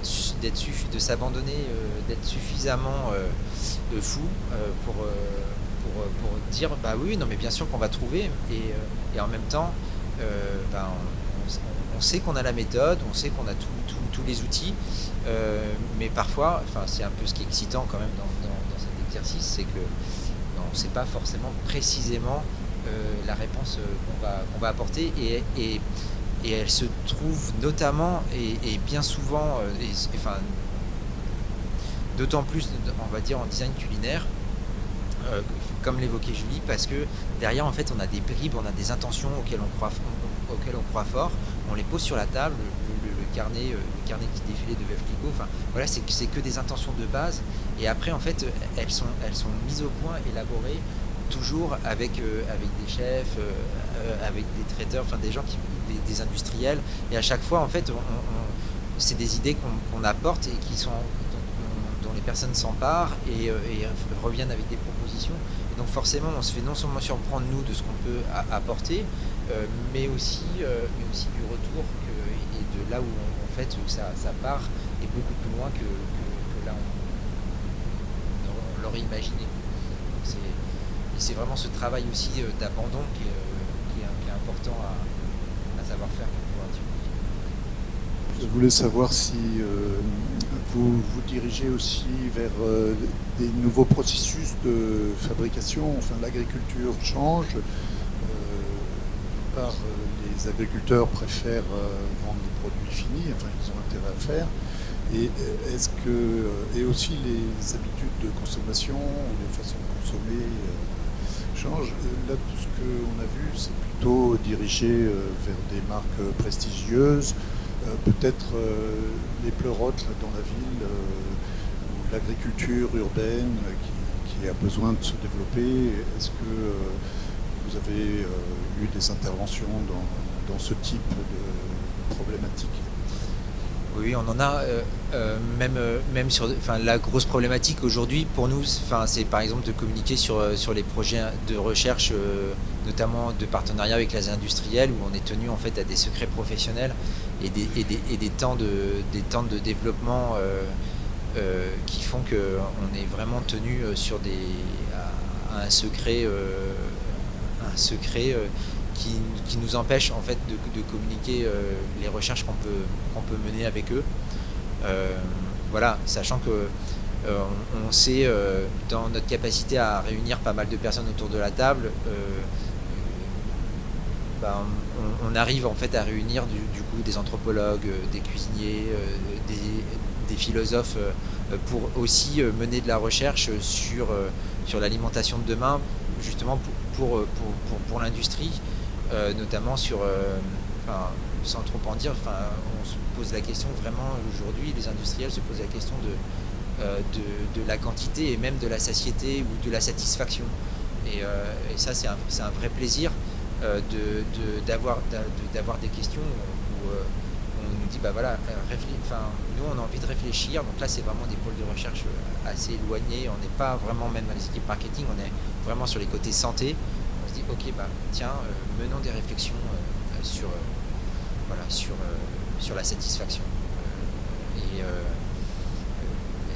s'abandonner, d'être suffisamment fou pour dire bah oui, non mais bien sûr qu'on va trouver, et en même temps on sait qu'on a la méthode, on sait qu'on a tous les outils, mais parfois, c'est un peu ce qui est excitant quand même dans cet exercice, c'est que on ne sait pas forcément précisément la réponse qu'on va apporter, et elle se trouve notamment et bien souvent, d'autant plus, on va dire, en design culinaire, comme l'évoquait Julie, parce que derrière, en fait, on a des bribes, on a des intentions auxquelles on croit fort, on les pose sur la table, le carnet qui défilait de Veuve Clicquot, voilà, c'est que des intentions de base, et après, en fait, elles sont mises au point, élaborées, toujours avec des chefs, avec des traiteurs, des gens des industriels, et à chaque fois, en fait, c'est des idées qu'on apporte et dont les personnes s'emparent et reviennent avec des propositions. Et donc forcément, on se fait non seulement surprendre nous de ce qu'on peut apporter, mais aussi du retour et de là où en fait ça part est beaucoup plus loin que là on l'aurait imaginé. C'est vraiment ce travail aussi d'abandon qui est important à savoir faire pour pouvoir dire. Je voulais savoir si vous vous dirigez aussi vers des nouveaux processus de fabrication. Enfin, l'agriculture change. D'une part, les agriculteurs préfèrent vendre des produits finis. Enfin, ils ont intérêt à le faire. Et aussi les habitudes de consommation ou les façons de consommer changent. Là, tout ce qu'on a vu, c'est plutôt dirigé vers des marques prestigieuses. Peut-être les pleurotes dans la ville, ou l'agriculture urbaine qui a besoin de se développer. Est-ce que vous avez eu des interventions dans ce type de problématique ? Oui, on en a, même sur la grosse problématique aujourd'hui pour nous, c'est par exemple de communiquer sur les projets de recherche, notamment de partenariat avec les industriels, où on est tenu en fait à des secrets professionnels et des temps de développement qui font qu'on est vraiment tenu sur à un secret qui nous empêche en fait de communiquer les recherches qu'on peut mener avec eux. Voilà, sachant que on sait dans notre capacité à réunir pas mal de personnes autour de la table, on arrive en fait à réunir du coup des anthropologues, des cuisiniers, des philosophes pour aussi mener de la recherche sur l'alimentation de demain, justement pour l'industrie. Notamment sans trop en dire, on se pose la question vraiment aujourd'hui, les industriels se posent la question de la quantité et même de la satiété ou de la satisfaction. Et ça, c'est un vrai plaisir d'avoir des questions où on nous dit, nous on a envie de réfléchir, donc là c'est vraiment des pôles de recherche assez éloignés, on n'est pas vraiment même dans les équipes marketing, on est vraiment sur les côtés santé. On se dit ok, menons des réflexions sur la satisfaction.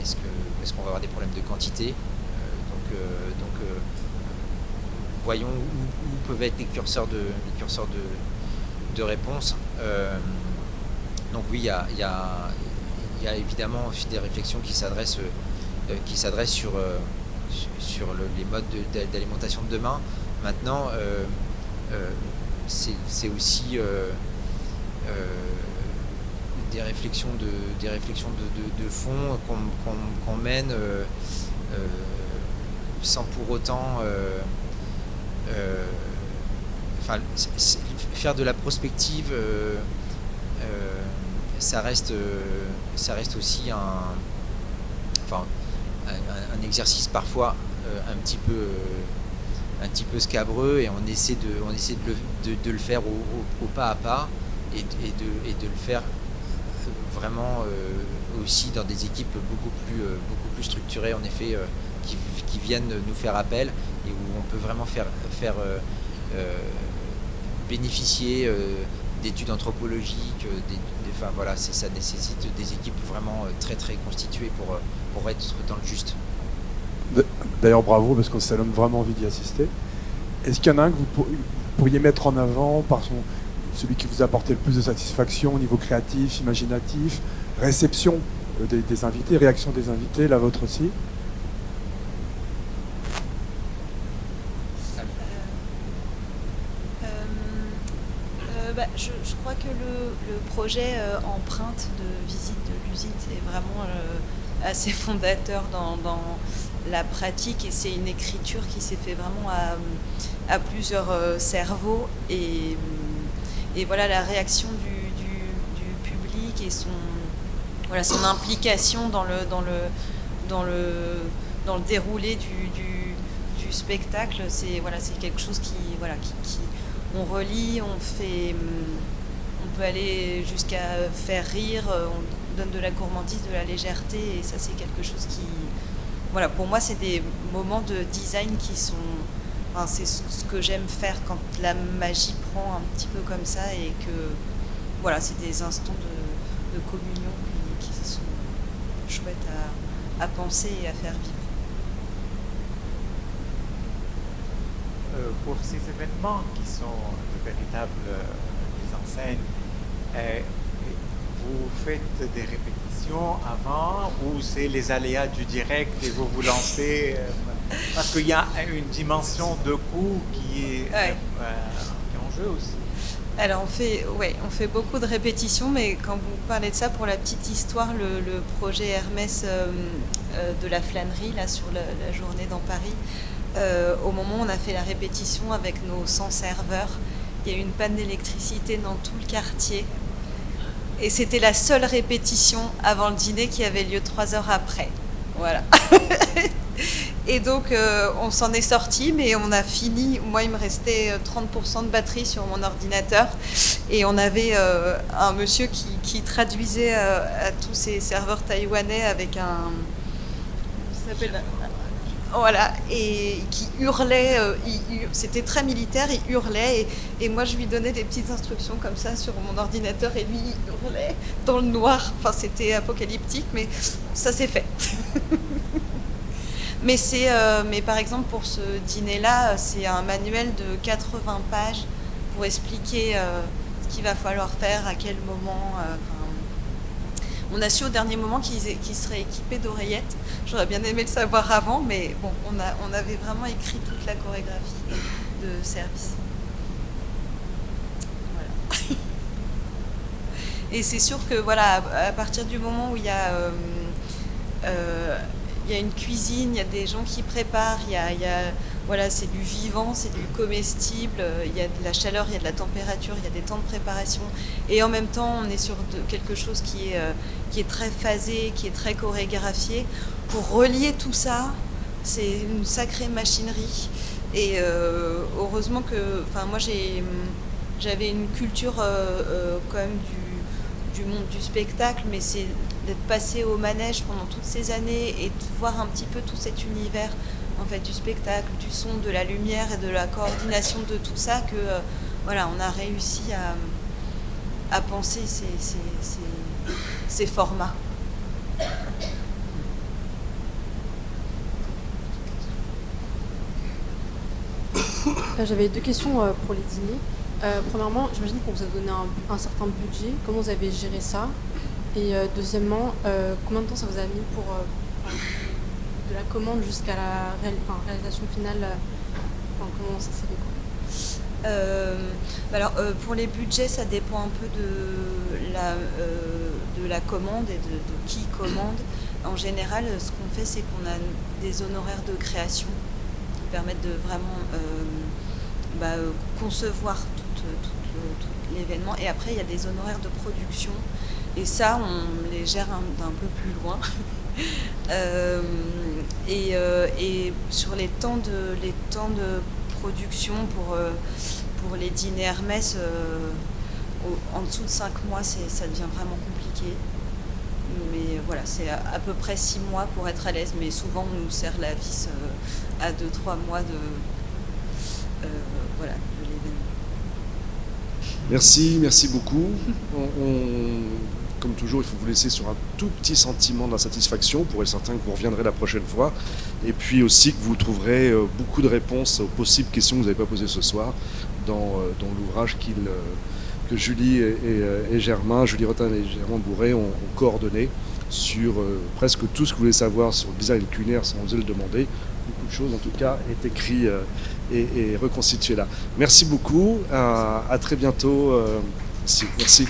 Est-ce qu'on va avoir des problèmes de quantité, donc voyons où peuvent être les curseurs de réponse. Donc oui, il y a évidemment aussi des réflexions qui s'adressent sur les modes d'alimentation de demain. Maintenant, c'est aussi des réflexions de fond qu'on mène sans pour autant faire de la prospective. Ça reste aussi un exercice parfois un petit peu scabreux, et on essaie de le faire au pas à pas et de le faire vraiment aussi dans des équipes beaucoup plus structurées en effet, qui viennent nous faire appel et où on peut vraiment faire bénéficier d'études anthropologiques, ça nécessite des équipes vraiment très très constituées pour être dans le juste. D'ailleurs, bravo, parce que ça donne vraiment envie d'y assister. Est-ce qu'il y en a un que vous pourriez mettre en avant par celui qui vous a apporté le plus de satisfaction au niveau créatif, imaginatif, réception des invités, réaction des invités, la vôtre aussi? Je crois que le projet empreinte de visite de l'usine, c'est vraiment assez fondateur dans la pratique, et c'est une écriture qui s'est fait vraiment à plusieurs cerveaux, et voilà, la réaction du public et son implication dans le déroulé du spectacle, c'est quelque chose qui on relit, on peut aller jusqu'à faire rire, on donne de la gourmandise, de la légèreté, et ça c'est quelque chose qui, pour moi c'est des moments de design qui sont, c'est ce que j'aime faire quand la magie prend un petit peu comme ça, et que c'est des instants de communion qui sont chouettes à penser et à faire vivre. Pour ces événements qui sont de véritables mises en scène, vous faites des répétitions avant, ou c'est les aléas du direct et vous vous lancez parce qu'il y a une dimension de coût qui est en jeu aussi. Alors on fait beaucoup de répétitions, mais quand vous parlez de ça, pour la petite histoire, le projet Hermès de la flânerie là sur la journée dans Paris, au moment où on a fait la répétition avec nos 100 serveurs, il y a eu une panne d'électricité dans tout le quartier, et c'était la seule répétition avant le dîner qui avait lieu 3 heures après. Voilà. Et donc on s'en est sorti, mais on a fini. Moi, il me restait 30% de batterie sur mon ordinateur, et on avait un monsieur qui traduisait à tous ces serveurs taïwanais avec un, ça s'appelle, voilà, et qui hurlait, c'était très militaire, il hurlait, et moi je lui donnais des petites instructions comme ça sur mon ordinateur, et lui il hurlait dans le noir. Enfin, c'était apocalyptique, mais ça s'est fait. Mais par exemple, pour ce dîner-là, c'est un manuel de 80 pages pour expliquer ce qu'il va falloir faire, à quel moment. On a su au dernier moment qu'ils seraient équipés d'oreillettes. J'aurais bien aimé le savoir avant, mais bon, on avait vraiment écrit toute la chorégraphie de service. Voilà. Et c'est sûr que à partir du moment où il y a une cuisine, il y a des gens qui préparent, c'est du vivant, c'est du comestible, il y a de la chaleur, il y a de la température, il y a des temps de préparation, et en même temps on est sur quelque chose qui est très phasé, qui est très chorégraphié. Pour relier tout ça, c'est une sacrée machinerie, et heureusement que, moi j'avais une culture quand même du monde du spectacle, mais c'est d'être passé au manège pendant toutes ces années et de voir un petit peu tout cet univers en fait du spectacle, du son, de la lumière et de la coordination de tout ça, que on a réussi à penser ces formats. J'avais 2 questions pour les dîners. Premièrement, j'imagine qu'on vous a donné un certain budget. Comment vous avez géré ça? Et deuxièmement, combien de temps ça vous a mis pour de la commande jusqu'à la réalisation finale? Comment ça s'est fait? Alors, pour les budgets, ça dépend un peu de la commande et de qui commande. En général, ce qu'on fait, c'est qu'on a des honoraires de création qui permettent de vraiment concevoir tout l'événement. Et après, il y a des honoraires de production. Et ça, on les gère d'un peu plus loin. Et sur les temps de production pour les dîners Hermès, en dessous de 5 mois, ça devient vraiment compliqué. Mais voilà, c'est à peu près 6 mois pour être à l'aise. Mais souvent, on nous serre la vis à 2-3 mois de l'événement. Merci beaucoup. Comme toujours, il faut vous laisser sur un tout petit sentiment d'insatisfaction pour être certain que vous reviendrez la prochaine fois. Et puis aussi que vous trouverez beaucoup de réponses aux possibles questions que vous n'avez pas posées ce soir dans l'ouvrage que que Julie et Germain, Julie Rotin et Germain Bourret ont coordonné sur presque tout ce que vous voulez savoir sur le design culinaire sans oser le demander. Beaucoup de choses, en tout cas, est écrit et reconstitué là. Merci beaucoup. À très bientôt. Merci.